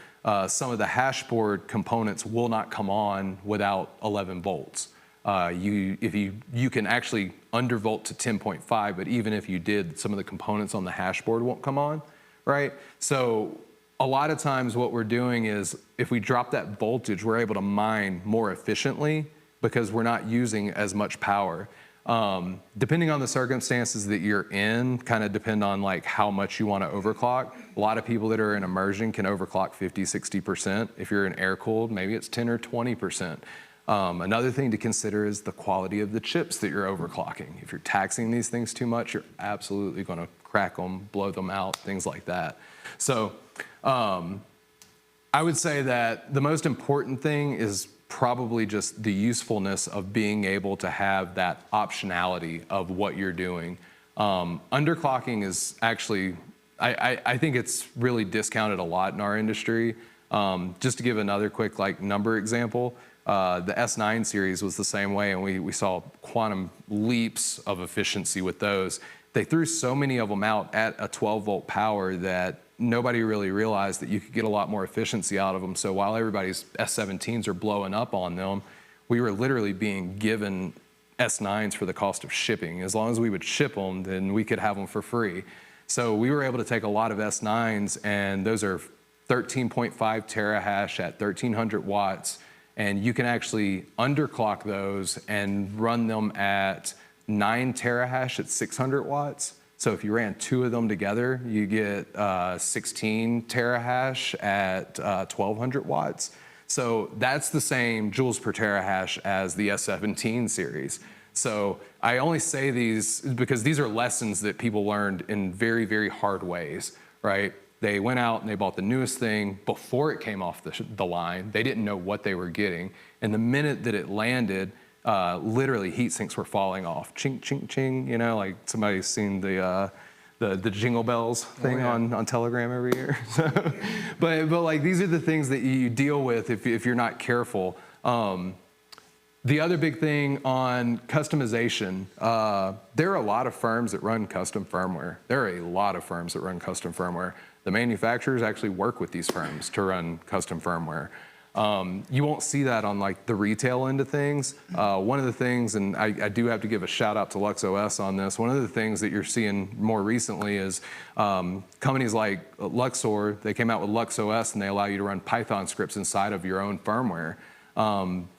Speaker 3: some of the hash board components will not come on without 11 volts. You can actually undervolt to 10.5, but even if you did, some of the components on the hash board won't come on, right? So a lot of times what we're doing is if we drop that voltage, we're able to mine more efficiently because we're not using as much power. Depending on the circumstances that you're in, kind of depend on like how much you want to overclock. A lot of people that are in immersion can overclock 50, 60%. If you're in air cooled, maybe it's 10 or 20%. Another thing to consider is the quality of the chips that you're overclocking. If you're taxing these things too much, you're absolutely going to crack them, blow them out, things like that. So I would say that the most important thing is probably just the usefulness of being able to have that optionality of what you're doing. Underclocking is actually, I think it's really discounted a lot in our industry. Just to give another quick number example, the S9 series was the same way, and we saw quantum leaps of efficiency with those. They threw so many of them out at a 12 volt power that nobody really realized that you could get a lot more efficiency out of them. So while everybody's S17s are blowing up on them, we were literally being given S9s for the cost of shipping. As long as we would ship them, then we could have them for free. So we were able to take a lot of S9s, and those are 13.5 terahash at 1300 watts. And you can actually underclock those and run them at 9 terahash at 600 watts. So if you ran two of them together, you get 16 terahash at 1200 watts. So that's the same joules per terahash as the S17 series. So I only say these because these are lessons that people learned in very, very hard ways, right? They went out and they bought the newest thing before it came off the line. They didn't know what they were getting. And the minute that it landed, literally heat sinks were falling off. Ching, ching, ching, like somebody's seen the jingle bells thing on Telegram every year. but like these are the things that you deal with if you're not careful. The other big thing on customization, there are a lot of firms that run custom firmware. There are a lot of firms that run custom firmware. The manufacturers actually work with these firms to run custom firmware. You won't see that on like the retail end of things. One of the things, and I do have to give a shout out to LuxOS on this, one of the things that you're seeing more recently is companies like Luxor, they came out with LuxOS and they allow you to run Python scripts inside of your own firmware.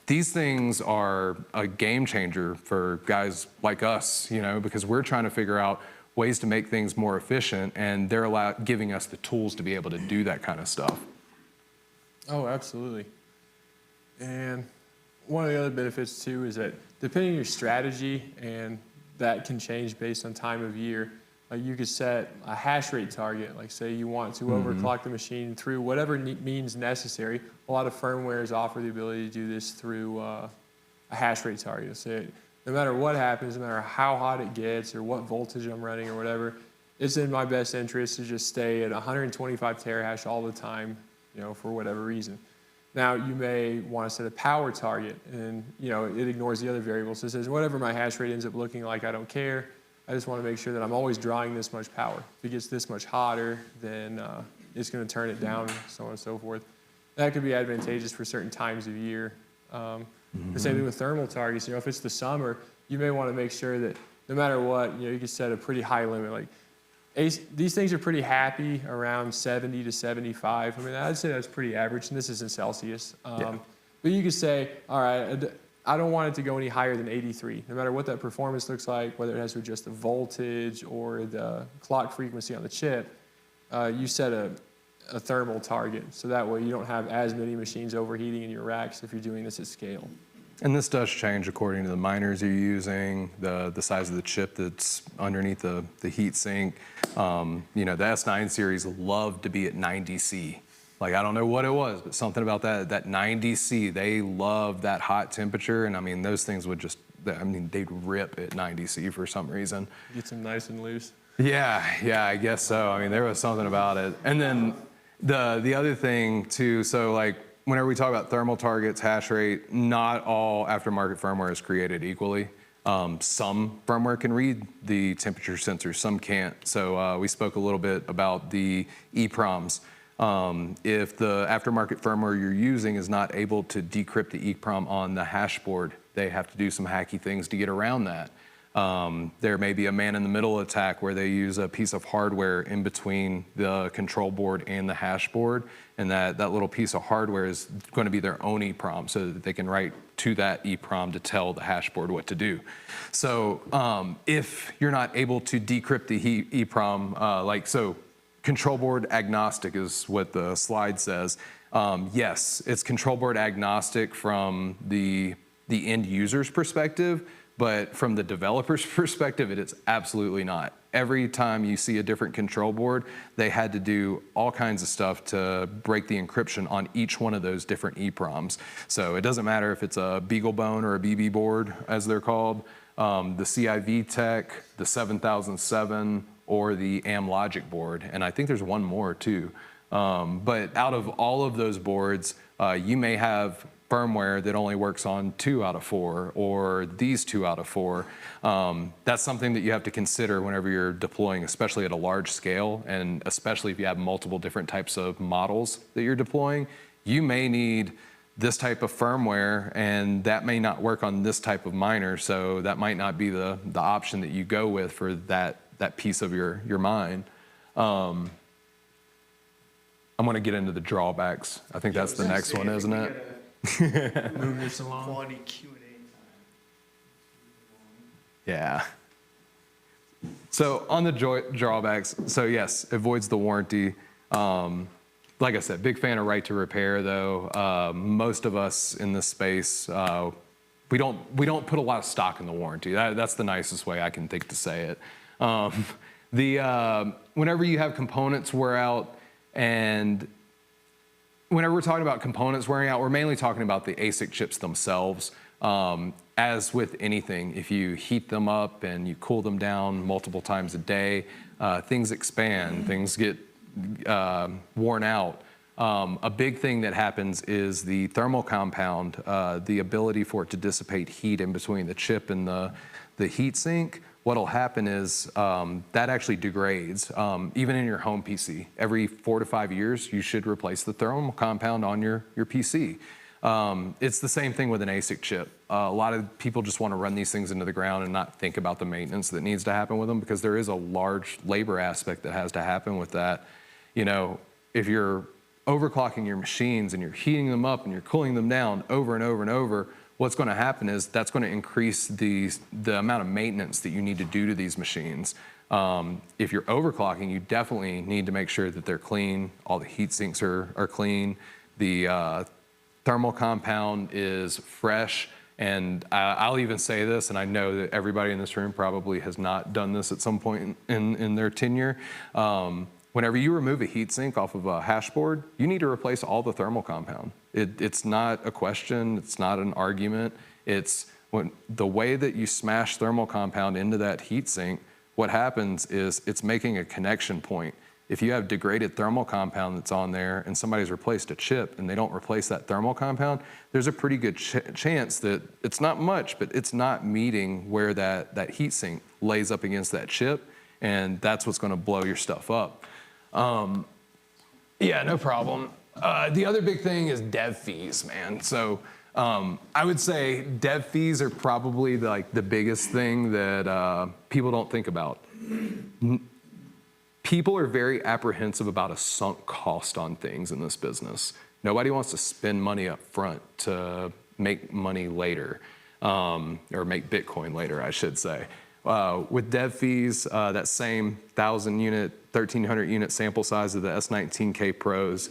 Speaker 3: These things are a game changer for guys like us, because we're trying to figure out ways to make things more efficient, and they're giving us the tools to be able to do that kind of stuff.
Speaker 4: Oh, absolutely. And one of the other benefits too is that depending on your strategy, and that can change based on time of year, you could set a hash rate target, like say you want to overclock the machine through whatever means necessary. A lot of firmwares offer the ability to do this through a hash rate target. So no matter what happens, no matter how hot it gets or what voltage I'm running or whatever, it's in my best interest to just stay at 125 terahash all the time, for whatever reason. Now, you may want to set a power target, and it ignores the other variables. So it says, whatever my hash rate ends up looking like, I don't care. I just want to make sure that I'm always drawing this much power. If it gets this much hotter, then it's going to turn it down, so on and so forth. That could be advantageous for certain times of year. The same thing with thermal targets. If it's the summer, you may want to make sure that no matter what, you can set a pretty high limit. Like these things are pretty happy around 70 to 75. I mean, I'd say that's pretty average, and this is in Celsius. But you could say, all right, I don't want it to go any higher than 83. No matter what that performance looks like, whether it has to adjust the voltage or the clock frequency on the chip, you set a a thermal target. So that way you don't have as many machines overheating in your racks if you're doing this at scale.
Speaker 3: And this does change according to the miners you're using, the size of the chip that's underneath the heat sink. You know, the S9 series loved to be at 90C. Like, I don't know what it was, but something about that 90C, they love that hot temperature. And I mean, those things would just, I mean, they'd rip at 90C for some reason.
Speaker 4: Gets them nice and loose.
Speaker 3: Yeah, I guess so. I mean, there was something about it. And then the other thing too, so like whenever we talk about thermal targets, hash rate, not all aftermarket firmware is created equally. Some firmware can read the temperature sensors, some can't. So we spoke a little bit about the EEPROMs. If the aftermarket firmware you're using is not able to decrypt the EEPROM on the hash board, they have to do some hacky things to get around that. There may be a man-in-the-middle attack where they use a piece of hardware in between the control board and the hash board, and that little piece of hardware is going to be their own EEPROM so that they can write to that EEPROM to tell the hash board what to do. So if you're not able to decrypt the EEPROM, so control board agnostic is what the slide says. Yes, it's control board agnostic from the end user's perspective, but from the developer's perspective, it is absolutely not. Every time you see a different control board, they had to do all kinds of stuff to break the encryption on each one of those different EEPROMs. So it doesn't matter if it's a BeagleBone or a BB board, as they're called, the CIV Tech, the 7007, or the Amlogic board. And I think there's one more too. But out of all of those boards, you may have firmware that only works on 2 out of 4 or these 2 out of 4. That's something that you have to consider whenever you're deploying, especially at a large scale, and especially if you have multiple different types of models that you're deploying. You may need this type of firmware, and that may not work on this type of miner, so that might not be the option that you go with for that piece of your mine. I'm going to get into the drawbacks. I think that's the next one, isn't it?
Speaker 4: Move this along.
Speaker 2: Quality Q&A time.
Speaker 3: Yeah. So on the drawbacks, so yes, it voids the warranty. Like I said, big fan of right to repair though. Most of us in this space, we don't put a lot of stock in the warranty. That's the nicest way I can think to say it. Whenever you have components wear out, and whenever we're talking about components wearing out, we're mainly talking about the ASIC chips themselves. As with anything, if you heat them up and you cool them down multiple times a day, things expand, things get worn out. A big thing that happens is the thermal compound, the ability for it to dissipate heat in between the chip and the heat sink. What'll happen is that actually degrades. Even in your home PC, every 4 to 5 years, you should replace the thermal compound on your PC. It's the same thing with an ASIC chip. A lot of people just want to run these things into the ground and not think about the maintenance that needs to happen with them, because there is a large labor aspect that has to happen with that. You know, if you're overclocking your machines and you're heating them up and you're cooling them down over and over and over, what's going to happen is that's going to increase the amount of maintenance that you need to do to these machines. If you're overclocking, you definitely need to make sure that they're clean. All the heat sinks are clean. The thermal compound is fresh. And I'll even say this, and I know that everybody in this room probably has not done this at some point in their tenure. Whenever you remove a heatsink off of a hash board, you need to replace all the thermal compound. It's not a question, it's not an argument. It's the way that you smash thermal compound into that heatsink, what happens is it's making a connection point. If you have degraded thermal compound that's on there and somebody's replaced a chip and they don't replace that thermal compound, there's a pretty good chance that it's not much, but it's not meeting where that heatsink lays up against that chip, and that's what's gonna blow your stuff up. Yeah, no problem. The other big thing is dev fees, man. So I would say dev fees are probably the biggest thing that people don't think about. People are very apprehensive about a sunk cost on things in this business. Nobody wants to spend money up front to make money later, or make Bitcoin later, I should say. With dev fees, that same 1,000 unit, 1,300 unit sample size of the S19K Pros,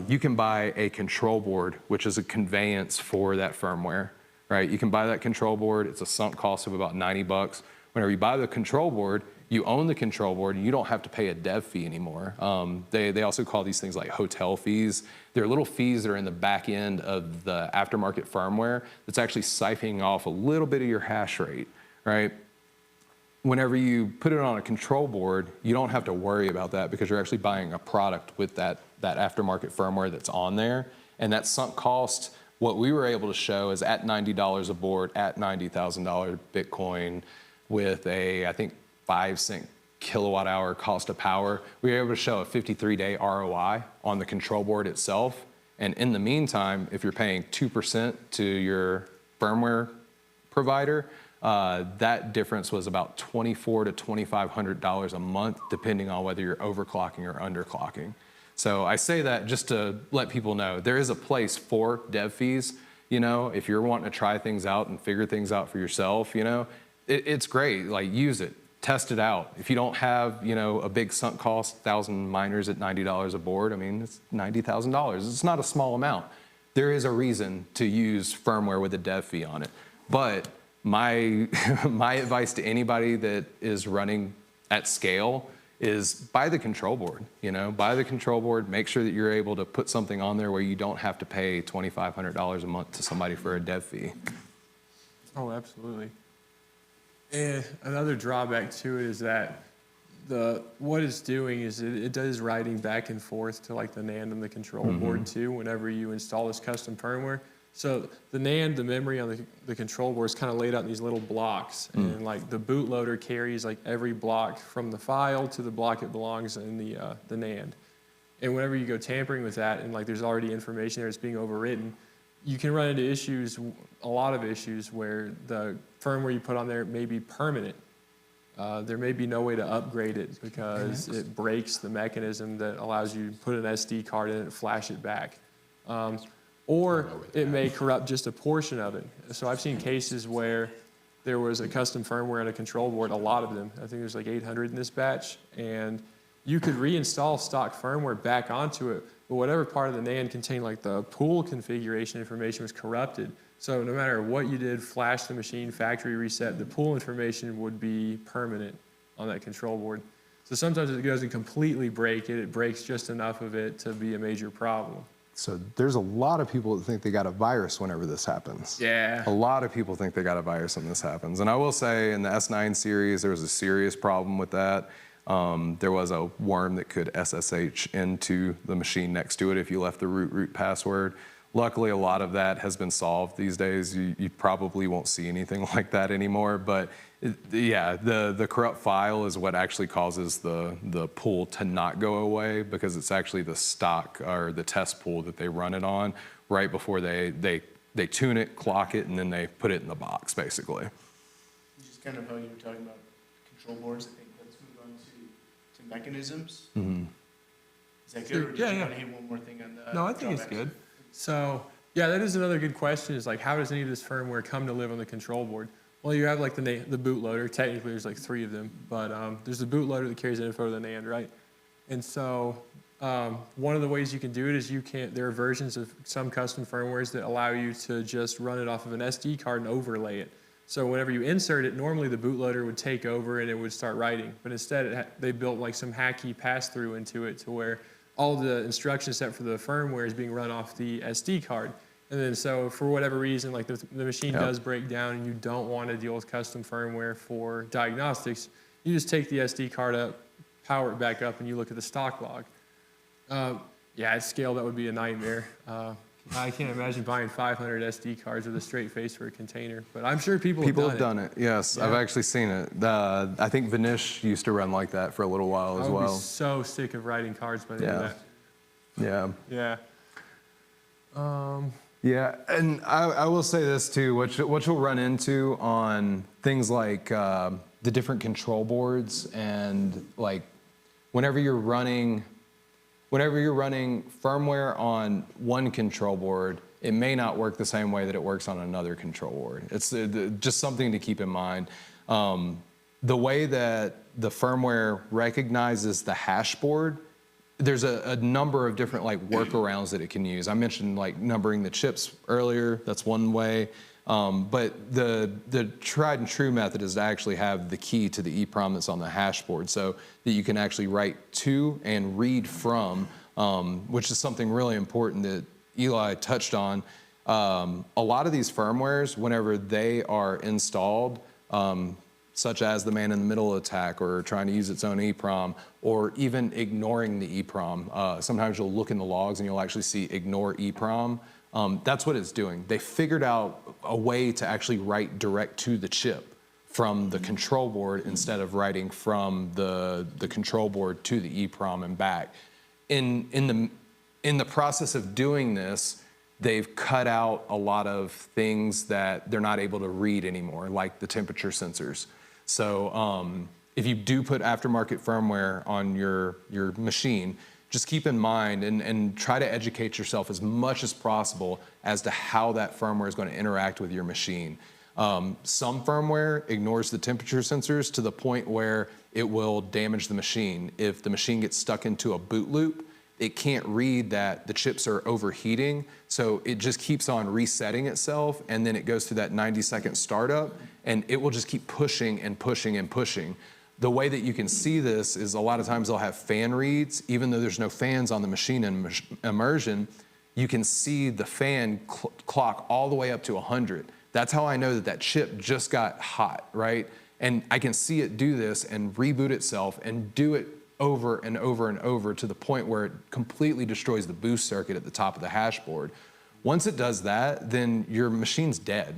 Speaker 3: you can buy a control board, which is a conveyance for that firmware, right? You can buy that control board. It's a sunk cost of about 90 bucks. Whenever you buy the control board, you own the control board and you don't have to pay a dev fee anymore. They also call these things like hotel fees. They're little fees that are in the back end of the aftermarket firmware that's actually siphoning off a little bit of your hash rate, right? Whenever you put it on a control board, you don't have to worry about that because you're actually buying a product with that aftermarket firmware that's on there. And that sunk cost, what we were able to show is at $90 a board, at $90,000 Bitcoin with a, I think, 5-cent kilowatt hour cost of power, we were able to show a 53-day ROI on the control board itself. And in the meantime, if you're paying 2% to your firmware provider, that difference was about $2,400 to $2,500 a month, depending on whether you're overclocking or underclocking. So I say that just to let people know there is a place for dev fees. You know, if you're wanting to try things out and figure things out for yourself, you know, it's great. Like, use it, test it out. If you don't have, you know, a big sunk cost, 1,000 miners at $90 a board, I mean, it's $90,000. It's not a small amount. There is a reason to use firmware with a dev fee on it. But my advice to anybody that is running at scale is buy the control board. You know, buy the control board. Make sure that you're able to put something on there where you don't have to pay $2,500 a month to somebody for a dev fee.
Speaker 4: Oh, absolutely. And another drawback to it is that what it's doing is it does writing back and forth to like the NAND and the control board too whenever you install this custom firmware. So the NAND, the memory on the control board is kind of laid out in these little blocks. And like the bootloader carries like every block from the file to the block it belongs in the NAND. And whenever you go tampering with that and like there's already information there that's being overwritten, you can run into issues, a lot of issues where the firmware you put on there may be permanent. There may be no way to upgrade it because it breaks the mechanism that allows you to put an SD card in it and flash it back. Or it may corrupt just a portion of it. So I've seen cases where there was a custom firmware on a control board, a lot of them. I think there's like 800 in this batch. And you could reinstall stock firmware back onto it, but whatever part of the NAND contained like the pool configuration information was corrupted. So no matter what you did, flash the machine, factory reset, the pool information would be permanent on that control board. So sometimes it doesn't completely break it, it breaks just enough of it to be a major problem.
Speaker 3: So there's a lot of people that think they got a virus whenever this happens.
Speaker 4: Yeah.
Speaker 3: A lot of people think they got a virus when this happens. And I will say in the S9 series, there was a serious problem with that. There was a worm that could SSH into the machine next to it if you left the root password. Luckily, a lot of that has been solved these days. You probably won't see anything like that anymore. But yeah, the corrupt file is what actually causes the pool to not go away because it's actually the stock or the test pool that they run it on right before they tune it, clock it, and then they put it in the box, basically.
Speaker 2: Just kind of how you were talking about control boards, I think let's move on to mechanisms. Is that good? Or did you want to hit one more thing on the
Speaker 4: No, I think it's good. So yeah, that is another good question is like, how does any of this firmware come to live on the control board? Well, you have like the bootloader. Technically, there's like 3 of them, but there's the bootloader that carries the info to the NAND, right? And so one of the ways you can do it is there are versions of some custom firmwares that allow you to just run it off of an SD card and overlay it. So whenever you insert it, normally the bootloader would take over and it would start writing. But instead, they built like some hacky pass-through into it to where all the instruction set for the firmware is being run off the SD card. And then so for whatever reason, like the machine does break down and you don't want to deal with custom firmware for diagnostics, you just take the SD card up, power it back up, and you look at the stock log. Yeah, at scale, that would be a nightmare. I can't imagine buying 500 SD cards with a straight face for a container, but I'm sure people have done it.
Speaker 3: Yes, yeah. I've actually seen it. I think Vanish used to run like that for a little while as well. I would be
Speaker 4: so sick of writing cards by the end of that.
Speaker 3: Yeah.
Speaker 4: Yeah.
Speaker 3: Yeah, and I will say this too, what you'll run into on things like the different control boards and like whenever you're running firmware on one control board, it may not work the same way that it works on another control board. It's just something to keep in mind. The way that the firmware recognizes the hash board, there's a number of different like workarounds that it can use. I mentioned like numbering the chips earlier. That's one way. But the tried and true method is to actually have the key to the EEPROM that's on the hash board so that you can actually write to and read from, which is something really important that Eli touched on. A lot of these firmwares, whenever they are installed, such as the man-in-the-middle attack or trying to use its own EEPROM or even ignoring the EEPROM. Sometimes you'll look in the logs and you'll actually see ignore EEPROM. That's what it's doing. They figured out a way to actually write direct to the chip from the control board instead of writing from the control board to the EEPROM and back. In the process of doing this, they've cut out a lot of things that they're not able to read anymore, like the temperature sensors. So if you do put aftermarket firmware on your machine, just keep in mind and try to educate yourself as much as possible as to how that firmware is going to interact with your machine. Some firmware ignores the temperature sensors to the point where it will damage the machine. If the machine gets stuck into a boot loop, it can't read that the chips are overheating, so it just keeps on resetting itself, and then it goes through that 90-second startup, and it will just keep pushing and pushing and pushing. The way that you can see this is a lot of times they'll have fan reads, even though there's no fans on the machine in immersion, you can see the fan clock all the way up to 100. That's how I know that that chip just got hot, right? And I can see it do this and reboot itself and do it over and over and over to the point where it completely destroys the boost circuit at the top of the hash board. Once it does that, then your machine's dead.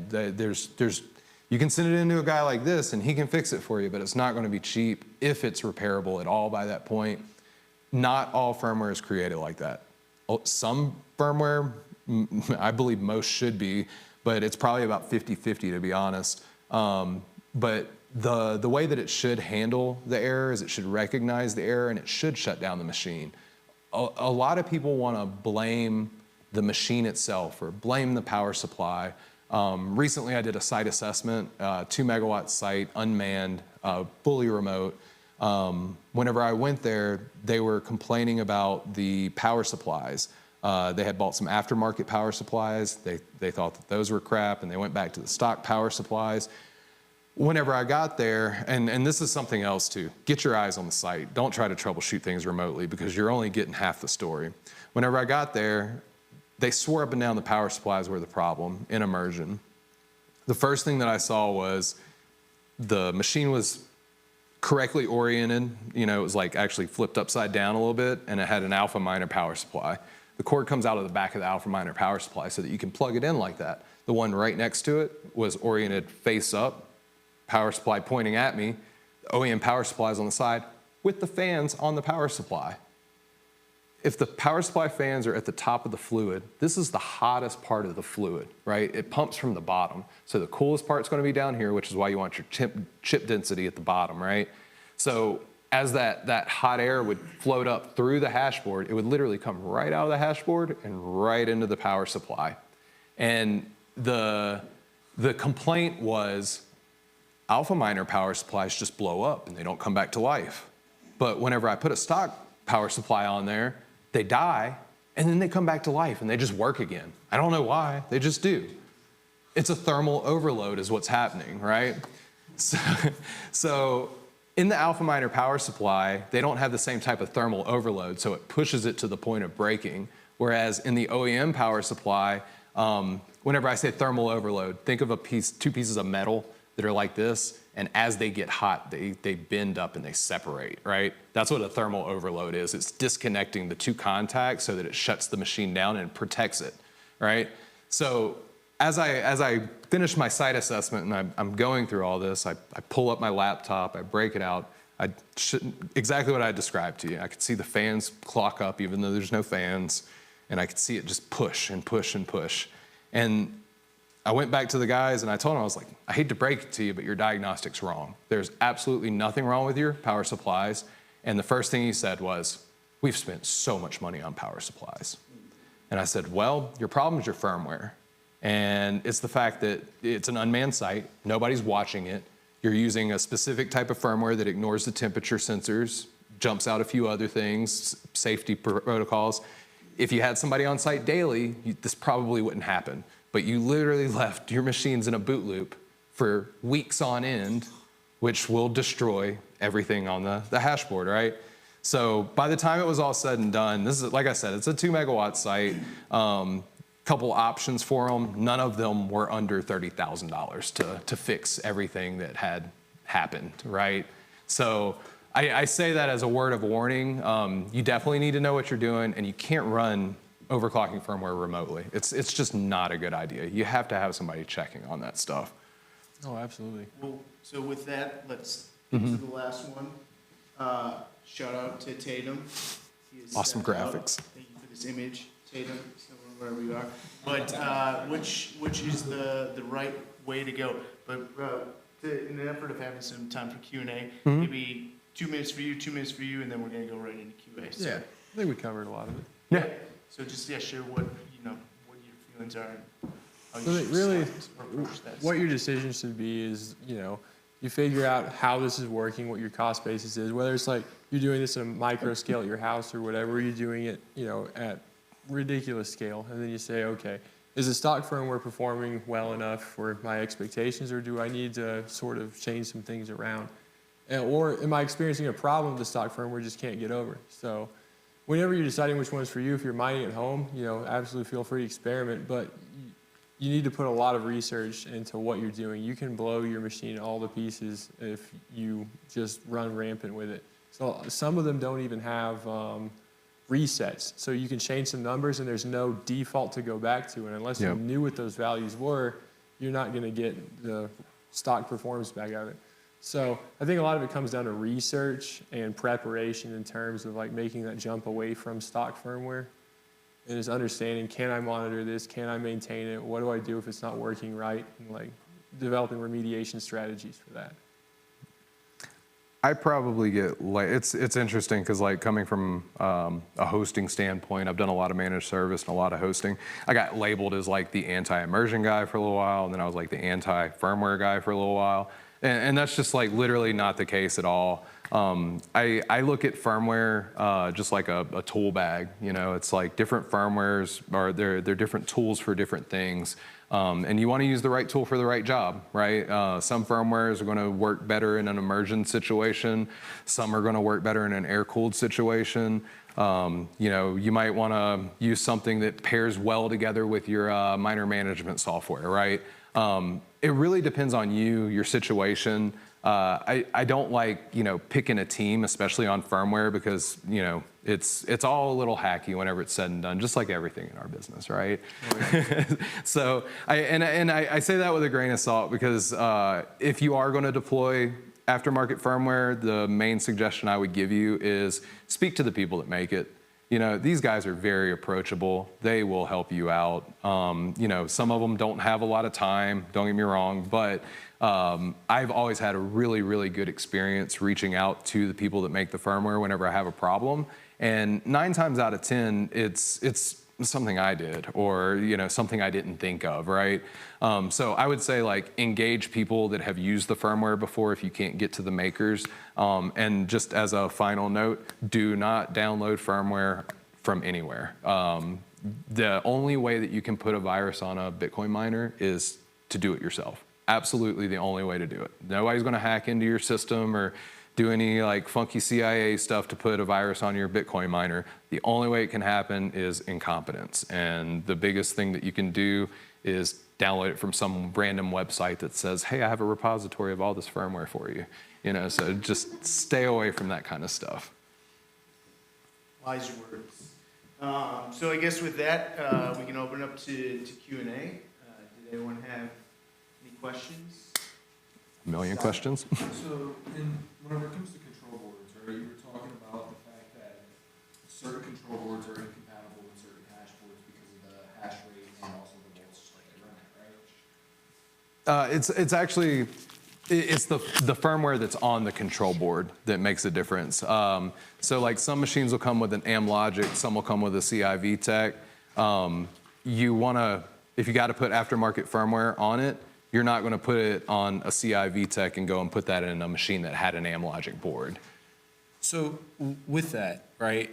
Speaker 3: You can send it into a guy like this and he can fix it for you, but it's not going to be cheap if it's repairable at all by that point. Not all firmware is created like that. Some firmware, I believe most should be, but it's probably about 50-50 to be honest. But the way that it should handle the error is it should recognize the error and it should shut down the machine. A lot of people want to blame the machine itself or blame the power supply. Recently I did a site assessment, 2 megawatt site, unmanned, fully remote. Whenever I went there, they were complaining about the power supplies. They had bought some aftermarket power supplies. They thought that those were crap and they went back to the stock power supplies. Whenever I got there, and this is something else too, get your eyes on the site. Don't try to troubleshoot things remotely because you're only getting half the story. Whenever I got there, they swore up and down the power supplies were the problem in immersion. The first thing that I saw was the machine was correctly oriented. You know, it was like actually flipped upside down a little bit and it had an alpha minor power supply. The cord comes out of the back of the alpha minor power supply so that you can plug it in like that. The one right next to it was oriented face up, power supply pointing at me, OEM power supplies on the side with the fans on the power supply. If the power supply fans are at the top of the fluid, this is the hottest part of the fluid, right? It pumps from the bottom. So the coolest part's gonna be down here, which is why you want your chip density at the bottom, right? So as that hot air would float up through the hash board, it would literally come right out of the hash board and right into the power supply. And the complaint was, alpha minor power supplies just blow up and they don't come back to life. But whenever I put a stock power supply on there, they die and then they come back to life and they just work again. I don't know why, they just do. It's a thermal overload is what's happening, right? So in the alpha minor power supply, they don't have the same type of thermal overload, so it pushes it to the point of breaking. Whereas in the OEM power supply, whenever I say thermal overload, think of two pieces of metal that are like this, and as they get hot, they bend up and they separate, right? That's what a thermal overload is. It's disconnecting the two contacts so that it shuts the machine down and protects it, right? So as I finish my site assessment and I'm going through all this, I pull up my laptop, I break it out, exactly what I described to you. I could see the fans clock up even though there's no fans, and I could see it just push and push and push. And I went back to the guys and I told them, I was like, I hate to break it to you, but your diagnostic's wrong. There's absolutely nothing wrong with your power supplies. And the first thing he said was, we've spent so much money on power supplies. And I said, well, your problem is your firmware. And it's the fact that it's an unmanned site, nobody's watching it. You're using a specific type of firmware that ignores the temperature sensors, jumps out a few other things, safety protocols. If you had somebody on site daily, this probably wouldn't happen. But you literally left your machines in a boot loop for weeks on end, which will destroy everything on the hashboard, right? So by the time it was all said and done, this is, like I said, it's a 2 megawatt site. Couple options for them. None of them were under $30,000 to fix everything that had happened, right? So I say that as a word of warning. You definitely need to know what you're doing, and you can't run overclocking firmware remotely. It's just not a good idea. You have to have somebody checking on that stuff.
Speaker 4: Oh, absolutely.
Speaker 2: Well, so with that, let's get to the last one. Shout out to Tatum. He has
Speaker 3: Awesome
Speaker 2: sent out-
Speaker 3: graphics.
Speaker 2: Thank you for this image, Tatum, somewhere wherever you are. But which is the right way to go? But in an effort of having some time for Q&A, maybe 2 minutes for you, 2 minutes for you, and then we're gonna go right into QA. So,
Speaker 4: Yeah, I think we covered a lot of it.
Speaker 3: Yeah.
Speaker 2: So just share what what your feelings are and how
Speaker 4: So
Speaker 2: you
Speaker 4: that
Speaker 2: should
Speaker 4: really,
Speaker 2: select or approach that.
Speaker 4: what your decision should be is, you figure out how this is working, what your cost basis is, whether it's like you're doing this at a micro scale at your house or whatever, or you're doing it, at ridiculous scale. And then you say, okay, is the stock firmware performing well enough for my expectations, or do I need to sort of change some things around? Or am I experiencing a problem the stock firmware just can't get over? So whenever you're deciding which one's for you, if you're mining at home, absolutely feel free to experiment, but you need to put a lot of research into what you're doing. You can blow your machine all to pieces if you just run rampant with it. So some of them don't even have resets. So you can change some numbers and there's no default to go back to. And unless you knew what those values were, you're not going to get the stock performance back out of it. So I think a lot of it comes down to research and preparation in terms of like making that jump away from stock firmware. And is understanding, can I monitor this? Can I maintain it? What do I do if it's not working right? And like developing remediation strategies for that.
Speaker 3: I probably get it's interesting because like coming from a hosting standpoint, I've done a lot of managed service and a lot of hosting. I got labeled as like the anti-immersion guy for a little while, and then I was like the anti-firmware guy for a little while. And that's just like literally not the case at all. I look at firmware just like a tool bag. It's like different firmwares are they're different tools for different things. And you want to use the right tool for the right job, right? Some firmwares are going to work better in an immersion situation. Some are going to work better in an air-cooled situation. You might want to use something that pairs well together with your miner management software, right? It really depends on you, your situation. I don't like, picking a team, especially on firmware, because, it's all a little hacky whenever it's said and done, just like everything in our business, right? So, I say that with a grain of salt because if you are going to deploy aftermarket firmware, the main suggestion I would give you is speak to the people that make it. These guys are very approachable. They will help you out. Some of them don't have a lot of time, don't get me wrong, but I've always had a really, really good experience reaching out to the people that make the firmware whenever I have a problem. And 9 times out of 10, it's something I did or, something I didn't think of, right? So I would say like engage people that have used the firmware before if you can't get to the makers. And just as a final note, do not download firmware from anywhere. The only way that you can put a virus on a Bitcoin miner is to do it yourself. Absolutely the only way to do it. Nobody's gonna hack into your system or do any like funky CIA stuff to put a virus on your Bitcoin miner. The only way it can happen is incompetence. And the biggest thing that you can do is download it from some random website that says, hey, I have a repository of all this firmware for you. So just stay away from that kind of stuff.
Speaker 2: Wise words. So I guess with that, we can open up to Q&A. Did anyone have any questions?
Speaker 3: A million questions.
Speaker 6: So, whenever it comes to control boards, right, you were talking about the fact that certain control boards are incompatible with certain hash boards because of the hash rate and also the voltage that they run at, right?
Speaker 3: It's actually the firmware that's on the control board that makes a difference. So like some machines will come with an AmLogic, some will come with a CIV tech. If you got to put aftermarket firmware on it, You're not going to put it on a CI VTech and go and put that in a machine that had an Amlogic board.
Speaker 6: So with that, right?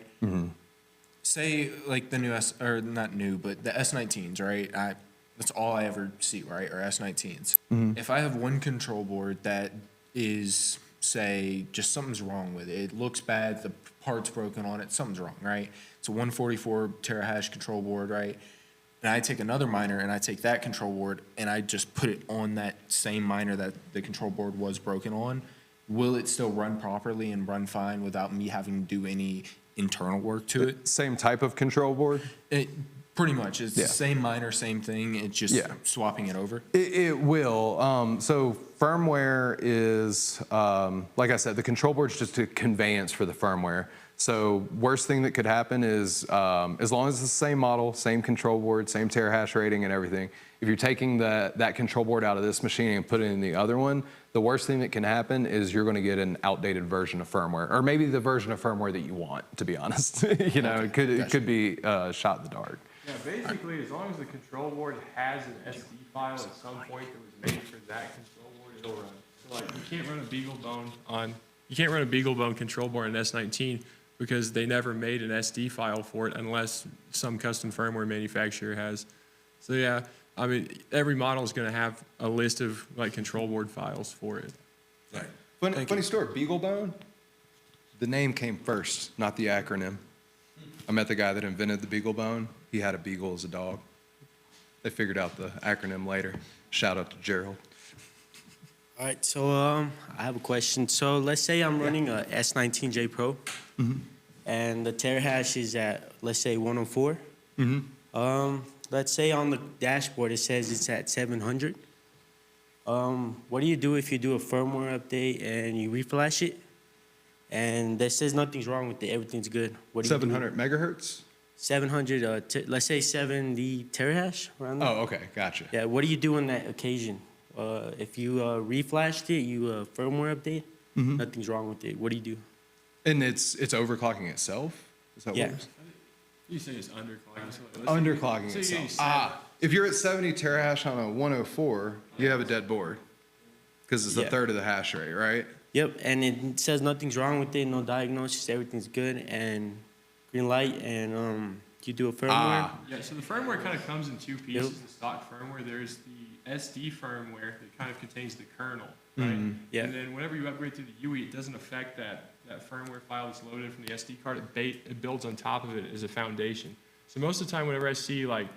Speaker 6: Say like the new or not new, but the S19s, right? That's all I ever see, right? Or S19s. If I have one control board that is, say, just something's wrong with it, it looks bad, the part's broken on it, something's wrong, right? It's a 144 terahash control board, right? And I take another miner and I take that control board and I just put it on that same miner that the control board was broken on. Will it still run properly and run fine without me having to do any internal work to it?
Speaker 3: Same type of control board?
Speaker 6: It pretty much. It's
Speaker 3: Yeah.
Speaker 6: the same miner, same thing. It's just
Speaker 3: Yeah.
Speaker 6: swapping it over.
Speaker 3: It will. So firmware is, like I said, the control board is just a conveyance for the firmware. So worst thing that could happen is, as long as it's the same model, same control board, same terahash rating and everything, if you're taking that control board out of this machine and put it in the other one, the worst thing that can happen is you're going to get an outdated version of firmware, or maybe the version of firmware that you want, to be honest. You know, it could be shot in the dark.
Speaker 4: Yeah, basically, as long as the control board has an SD file at some point that was made for that control board, it'll run. So like, you can't run a BeagleBone control board in S19 because they never made an SD file for it unless some custom firmware manufacturer has. So yeah, I mean, every model is going to have a list of like control board files for it.
Speaker 6: Right.
Speaker 3: Funny story, BeagleBone, the name came first, not the acronym. I met the guy that invented the BeagleBone. He had a beagle as a dog. They figured out the acronym later. Shout out to Gerald.
Speaker 7: All right, so I have a question. So let's say I'm running a S19J Pro, and the terahash is at, let's say, 104. Let's say on the dashboard it says it's at 700. What do you do if you do a firmware update and you reflash it, and that says nothing's wrong with it, everything's good? What do you do?
Speaker 3: 700 megahertz?
Speaker 7: 700, let's say 70 terahash around there.
Speaker 3: Oh, okay, gotcha.
Speaker 7: Yeah, what do you do on that occasion? If you reflashed it, you firmware update, nothing's wrong with it. What do you do?
Speaker 3: And it's overclocking itself? Is that
Speaker 7: Yeah.
Speaker 3: what it is?
Speaker 4: You say it's underclocking. So
Speaker 3: Underclocking
Speaker 4: so you
Speaker 3: itself. If you're at 70 terahash on a 104, you have a dead board. Because it's a
Speaker 7: Yeah.
Speaker 3: third of the hash rate, right?
Speaker 7: Yep, and it says nothing's wrong with it, no diagnosis, everything's good, and green light, and you do a firmware.
Speaker 4: Yeah, so the firmware kind of comes in two pieces. The stock firmware, there's the SD firmware that kind of contains the kernel, right?
Speaker 7: Yeah.
Speaker 4: And then whenever you upgrade to the UE, it doesn't affect that firmware file that's loaded from the SD card. It builds on top of it as a foundation. So most of the time, whenever I see like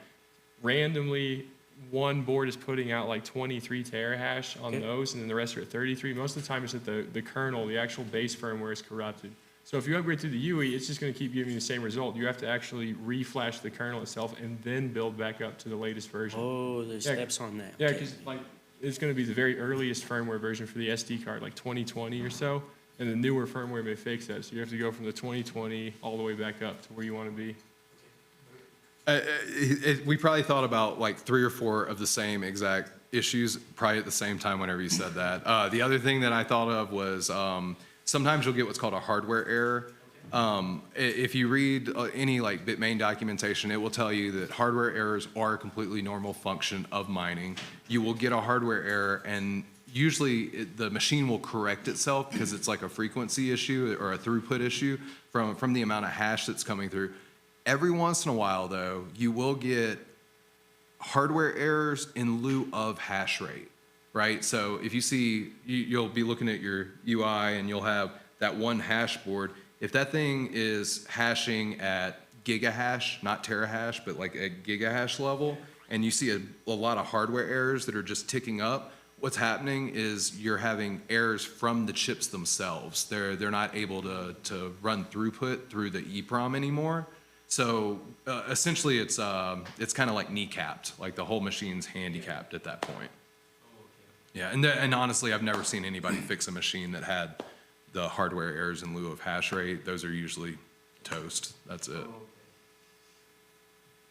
Speaker 4: randomly one board is putting out like 23 terahash on
Speaker 7: Okay.
Speaker 4: those, and then the rest are at 33, most of the time it's that the kernel, the actual base firmware is corrupted. So if you upgrade to the UE, it's just going to keep giving you the same result. You have to actually reflash the kernel itself and then build back up to the latest version.
Speaker 7: Oh, there's
Speaker 4: Yeah,
Speaker 7: steps on that.
Speaker 4: Yeah,
Speaker 7: Okay.
Speaker 4: because like it's going to be the very earliest firmware version for the SD card, like 2020 or so, and the newer firmware may fix that. So you have to go from the 2020 all the way back up to where you want to be.
Speaker 3: We probably thought about like 3 or 4 of the same exact issues probably at the same time whenever you said that. The other thing that I thought of was sometimes you'll get what's called a hardware error. If you read any like Bitmain documentation, it will tell you that hardware errors are a completely normal function of mining. You will get a hardware error, and usually the machine will correct itself because it's like a frequency issue or a throughput issue from the amount of hash that's coming through. Every once in a while, though, you will get hardware errors in lieu of hash rate, right? So if you see, you'll be looking at your UI and you'll have that one hash board. If that thing is hashing at gigahash, not terahash, but like at gigahash level, and you see a lot of hardware errors that are just ticking up, what's happening is you're having errors from the chips themselves. They're not able to run throughput through the EEPROM anymore. So essentially, it's kind of like kneecapped, like the whole machine's handicapped at that point. Yeah, and honestly, I've never seen anybody fix a machine that had the hardware errors in lieu of hash rate. Those are usually toast. That's it.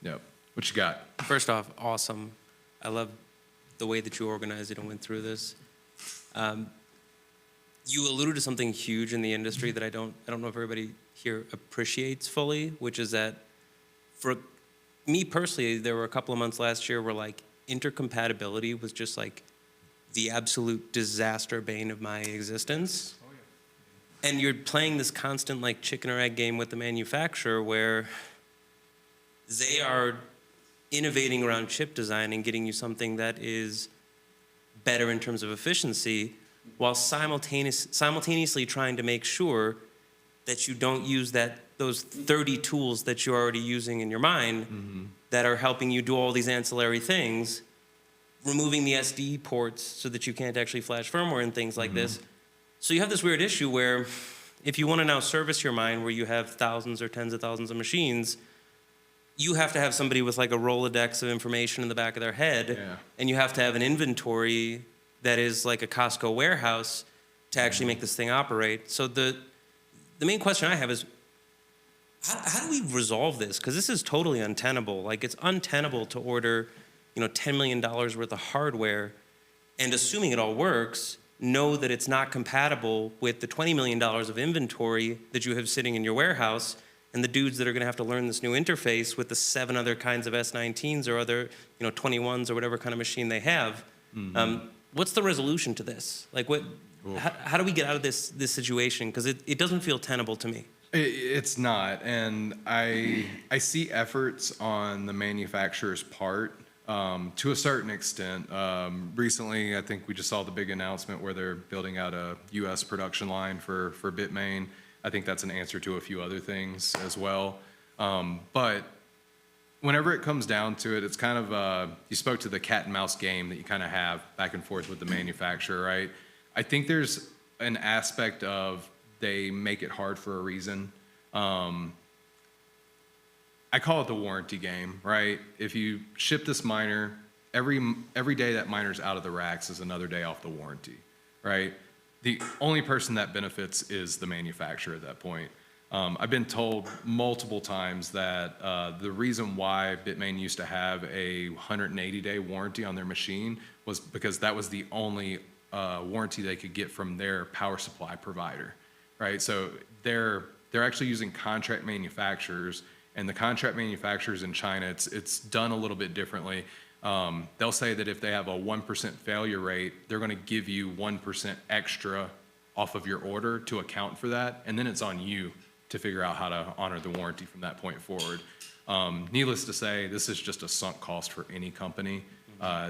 Speaker 3: Yep. What you got?
Speaker 8: First off, awesome. I love the way that you organized it and went through this. You alluded to something huge in the industry that I don't know if everybody here appreciates fully, which is that for me personally, there were a couple of months last year where like intercompatibility was just like the absolute disaster bane of my existence. And you're playing this constant like chicken or egg game with the manufacturer where they are innovating around chip design and getting you something that is better in terms of efficiency while simultaneously trying to make sure that you don't use those 30 tools that you're already using in your mind that are helping you do all these ancillary things, removing the SD ports so that you can't actually flash firmware and things like this. So you have this weird issue where if you want to now service your mine where you have thousands or tens of thousands of machines, you have to have somebody with like a Rolodex of information in the back of their head, and you have to have an inventory that is like a Costco warehouse to actually make this thing operate. So the main question I have is, how do we resolve this? Because this is totally untenable. Like, it's untenable to order, $10 million worth of hardware, and assuming it all works, know that it's not compatible with the $20 million of inventory that you have sitting in your warehouse, and the dudes that are going to have to learn this new interface with the 7 other kinds of S19s or other, 21s or whatever kind of machine they have. What's the resolution to this? Like, how do we get out of this situation? Because it doesn't feel tenable to me.
Speaker 3: It's not, and I see efforts on the manufacturer's part to a certain extent. Recently, I think we just saw the big announcement where they're building out a U.S. production line for Bitmain. I think that's an answer to a few other things as well. But whenever it comes down to it, it's kind of, you spoke to the cat and mouse game that you kind of have back and forth with the manufacturer, right? I think there's an aspect of they make it hard for a reason. I call it the warranty game, right? If you ship this miner, every day that miner's out of the racks is another day off the warranty, right? The only person that benefits is the manufacturer at that point. I've been told multiple times that the reason why Bitmain used to have a 180-day warranty on their machine was because that was the only warranty they could get from their power supply provider, right? So they're actually using contract manufacturers, and the contract manufacturers in China, it's done a little bit differently. They'll say that if they have a 1% failure rate, they're going to give you 1% extra off of your order to account for that, and then it's on you to figure out how to honor the warranty from that point forward. Needless to say, this is just a sunk cost for any company.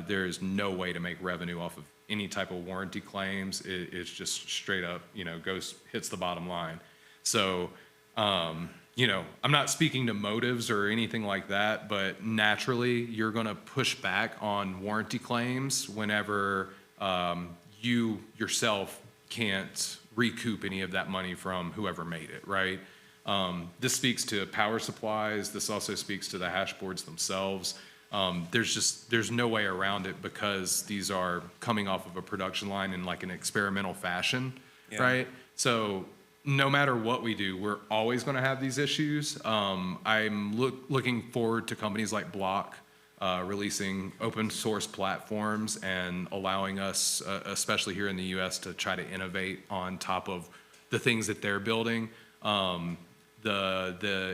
Speaker 3: There is no way to make revenue off of any type of warranty claims. It's just straight up, hits the bottom line. So, I'm not speaking to motives or anything like that, but naturally you're going to push back on warranty claims whenever you yourself can't recoup any of that money from whoever made it, right? This speaks to power supplies. This also speaks to the hash boards themselves. There's no way around it because these are coming off of a production line in like an experimental fashion, right? So no matter what we do, we're always going to have these issues. I'm looking forward to companies like Block releasing open source platforms and allowing us, especially here in the US, to try to innovate on top of the things that they're building. The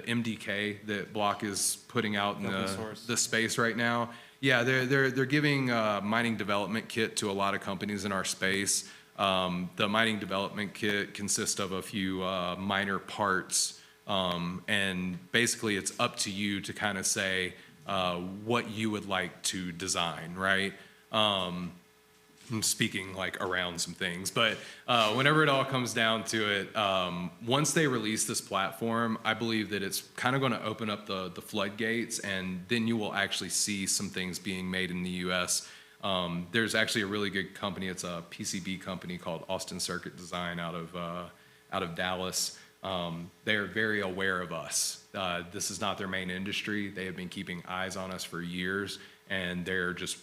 Speaker 3: MDK that Block is putting out in the space right now, they're giving mining development kit to a lot of companies in our space. The mining development kit consists of a few minor parts, and basically it's up to you to kind of say what you would like to design, right? I'm speaking like around some things, but whenever it all comes down to it, once they release this platform, I believe that it's kind of going to open up the floodgates, and then you will actually see some things being made in the US. There's actually a really good company. It's a PCB company called Austin Circuit Design out of Dallas. They are very aware of us. This is not their main industry. They have been keeping eyes on us for years, and they're just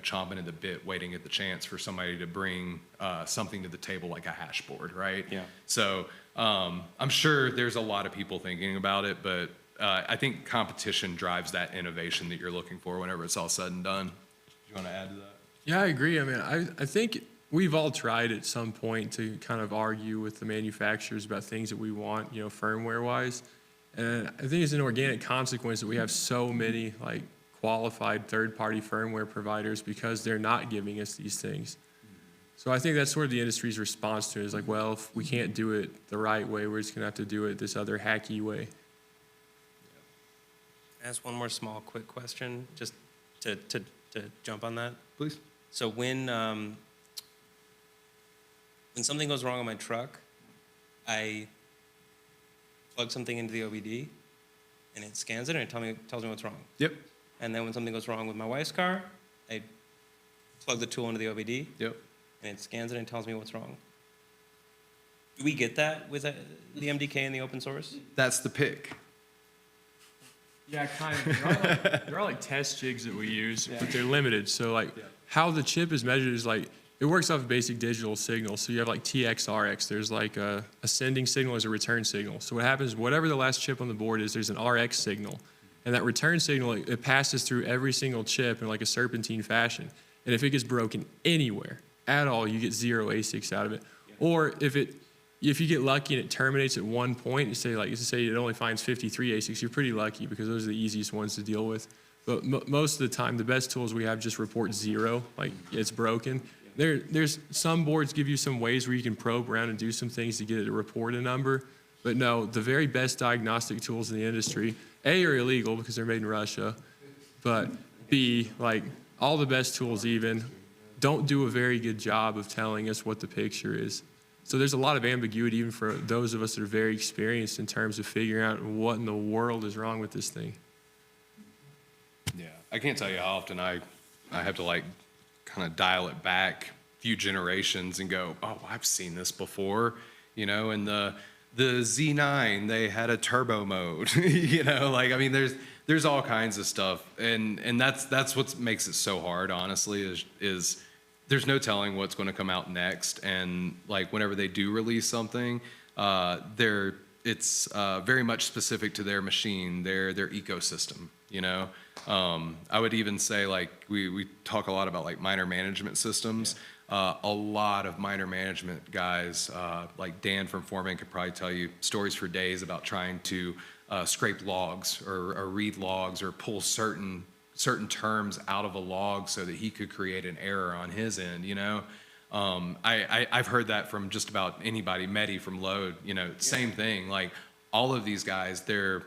Speaker 3: chomping at the bit, waiting at the chance for somebody to bring something to the table like a hash board, right? Yeah. So I'm sure there's a lot of people thinking about it, but I think competition drives that innovation that you're looking for whenever it's all said and done. You want to add to that?
Speaker 4: Yeah, I agree. I mean, I think we've all tried at some point to kind of argue with the manufacturers about things that we want, firmware-wise. And I think it's an organic consequence that we have so many, qualified third-party firmware providers because they're not giving us these things. So I think that's sort of the industry's response to it is like, well, if we can't do it the right way, we're just gonna have to do it this other hacky way.
Speaker 8: Ask one more small, quick question, just to jump on that.
Speaker 3: Please.
Speaker 8: So when something goes wrong on my truck, I plug something into the OBD, and it scans it and it tells me what's wrong.
Speaker 3: Yep.
Speaker 8: And then when something goes wrong with my wife's car, I plug the tool into the OBD,
Speaker 3: Yep.
Speaker 8: and it scans it and tells me what's wrong. Do we get that with the MDK and the open source?
Speaker 3: That's the pick.
Speaker 4: Yeah, kind of. There are like test jigs that we use, but they're limited. So like how the chip is measured is like, it works off of basic digital signals. So you have like TX, RX. There's like a sending signal, there's a return signal. So what happens, whatever the last chip on the board is, there's an RX signal. And that return signal, it passes through every single chip in like a serpentine fashion. And if it gets broken anywhere at all, you get 0 ASICs out of it. Or if you get lucky and it terminates at one point, you say it only finds 53 ASICs, you're pretty lucky because those are the easiest ones to deal with. But most of the time, the best tools we have just report 0, like it's broken. There's some boards give you some ways where you can probe around and do some things to get it to report a number. But no, the very best diagnostic tools in the industry, A, are illegal because they're made in Russia, but B, like all the best tools even, don't do a very good job of telling us what the picture is. So there's a lot of ambiguity even for those of us that are very experienced in terms of figuring out what in the world is wrong with this thing.
Speaker 3: Yeah, I can't tell you how often I have to like kind of dial it back a few generations and go, oh, I've seen this before, you know, and the Z9, they had a turbo mode, you know, like, I mean, there's all kinds of stuff. And that's what makes it so hard, honestly, is there's no telling what's going to come out next. And like, whenever they do release something, it's very much specific to their machine, their ecosystem, you know? I would even say like, we talk a lot about like minor management systems. A lot of minor management guys, like Dan from Foreman could probably tell you stories for days about trying to scrape logs or read logs or pull certain terms out of a log so that he could create an error on his end, you know? I've heard that from just about anybody, Mehdi from Load, you know, same thing. Like all of these guys, they're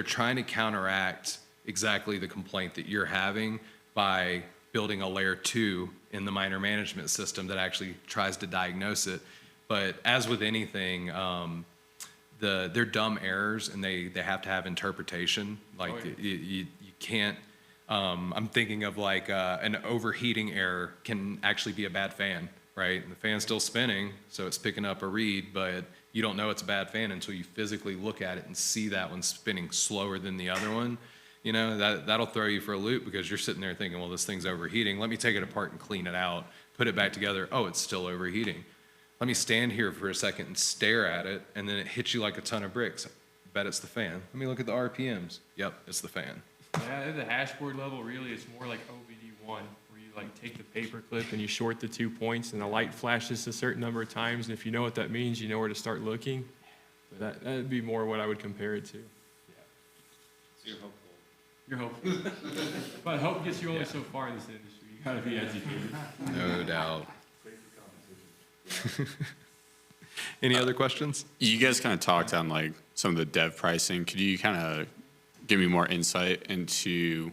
Speaker 3: trying to counteract exactly the complaint that you're having by building a layer 2 in the minor management system that actually tries to diagnose it. But as with anything, they're dumb errors and they have to have interpretation. Like you can't, I'm thinking of like an overheating error can actually be a bad fan, right? And the fan's still spinning, so it's picking up a read, but you don't know it's a bad fan until you physically look at it and see that one's spinning slower than the other one. You know, that'll throw you for a loop because you're sitting there thinking, well, this thing's overheating. Let me take it apart and clean it out, put it back together. Oh, it's still overheating. Let me stand here for a second and stare at it, and then it hits you like a ton of bricks. Bet it's the fan. Let me look at the RPMs. Yep, it's the fan.
Speaker 4: Yeah, at the hashboard level, really, it's more like OBD1, where you like take the paper clip and you short the 2 points, and the light flashes a certain number of times, and if you know what that means, you know where to start looking. But that'd be more what I would compare it to.
Speaker 3: Yeah. So you're hopeful.
Speaker 4: You're hopeful. But hope gets you only so far in this industry. You gotta be educated.
Speaker 3: No doubt. Any other questions?
Speaker 9: You guys kind of talked on like some of the dev pricing. Could you kind of give me more insight into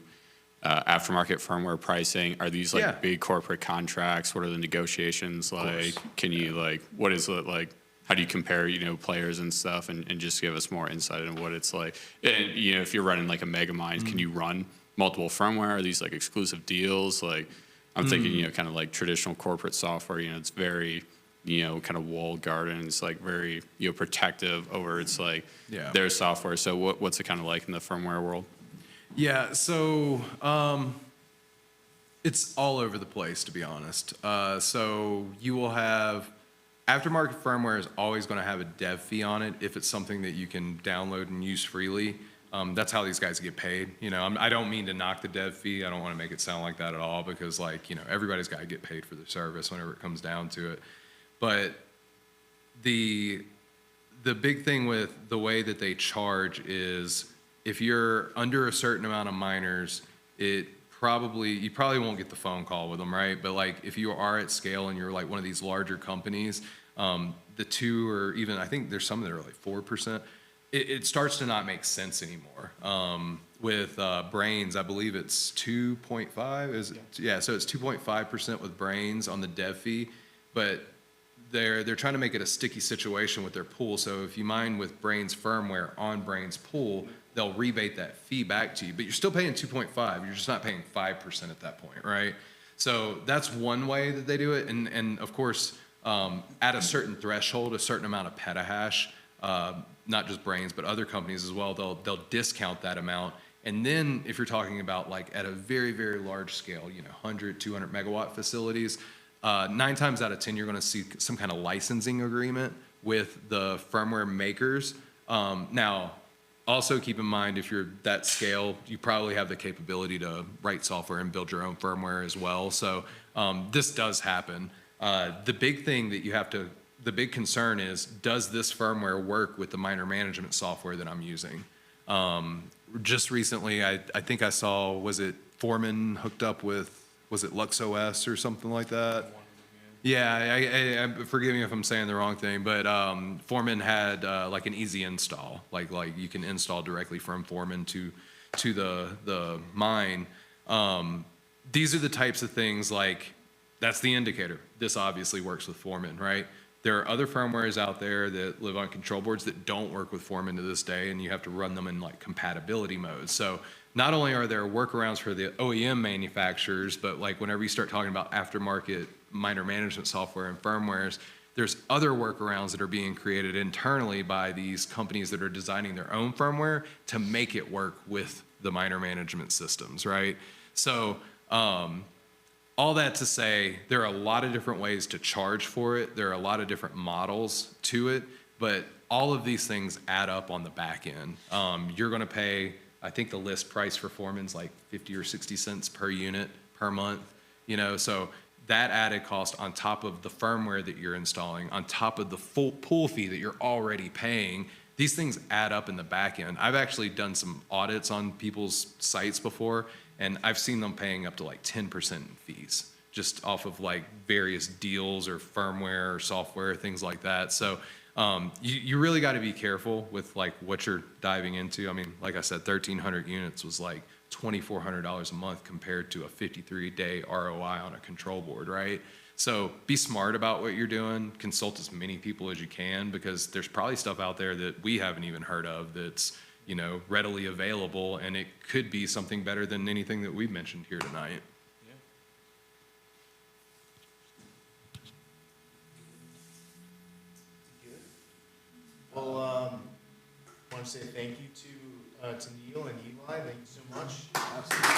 Speaker 9: aftermarket firmware pricing? Are these like big corporate contracts? What are the negotiations like? Can you like, what is it like? How do you compare, you know, players and stuff, and just give us more insight into what it's like? And, you know, if you're running like a Megamind, can you run multiple firmware? Are these like exclusive deals? Like, I'm thinking, you know, kind of like traditional corporate software, you know, it's very, you know, kind of walled garden. It's like very, you know, protective over its like their software. So what's it kind of like in the firmware world?
Speaker 3: Yeah, so it's all over the place, to be honest. So you will have aftermarket firmware is always going to have a dev fee on it if it's something that you can download and use freely. That's how these guys get paid. You know, I don't mean to knock the dev fee. I don't want to make it sound like that at all because, like, you know, everybody's got to get paid for their service whenever it comes down to it. But the big thing with the way that they charge is if you're under a certain amount of miners, it you probably won't get the phone call with them, right? But like if you are at scale and you're like one of these larger companies, the 2 or even I think there's some that are like 4%. It starts to not make sense anymore. With Brains, I believe it's 2.5. Is it? Yeah, so it's 2.5% with Brains on the dev fee, but they're trying to make it a sticky situation with their pool. So if you mine with Brains firmware on Brains pool, they'll rebate that fee back to you, but you're still paying 2.5. You're just not paying 5% at that point, right? So that's one way that they do it, and of course, at a certain threshold, a certain amount of petahash. Not just Brains, but other companies as well, they'll discount that amount. And then if you're talking about like at a very, very large scale, 100, 200 megawatt facilities, 9 times out of 10, you're gonna see some kind of licensing agreement with the firmware makers. Now, also keep in mind, if you're that scale, you probably have the capability to write software and build your own firmware as well. So this does happen. The big thing that the big concern is, does this firmware work with the miner management software that I'm using? Just recently, I think I saw, was it Foreman hooked up with, was it LuxOS or something like that? Yeah, I forgive me if I'm saying the wrong thing, but Foreman had like an easy install, like you can install directly from Foreman to the mine. These are the types of things like, that's the indicator. This obviously works with Foreman, right? There are other firmwares out there that live on control boards that don't work with Foreman to this day, and you have to run them in like compatibility mode. So not only are there workarounds for the OEM manufacturers, but like whenever you start talking about aftermarket miner management software and firmwares, there's other workarounds that are being created internally by these companies that are designing their own firmware to make it work with the miner management systems, right? So all that to say, there are a lot of different ways to charge for it. There are a lot of different models to it, but all of these things add up on the back end. You're gonna pay, I think the list price for Foreman's like 50 or 60 cents per unit per month, so that added cost on top of the firmware that you're installing, on top of the full pool fee that you're already paying, these things add up in the back end. I've actually done some audits on people's sites before, and I've seen them paying up to like 10% in fees, just off of like various deals or firmware or software, things like that. So you really got to be careful with like what you're diving into. I mean, like I said, 1,300 units was like $2,400 a month compared to a 53-day ROI on a control board, right? So be smart about what you're doing. Consult as many people as you can, because there's probably stuff out there that we haven't even heard of that's readily available, and it could be something better than anything that we've mentioned here tonight.
Speaker 2: Well, I want to say thank you to Neil and Eli. Thank you so much. Absolutely.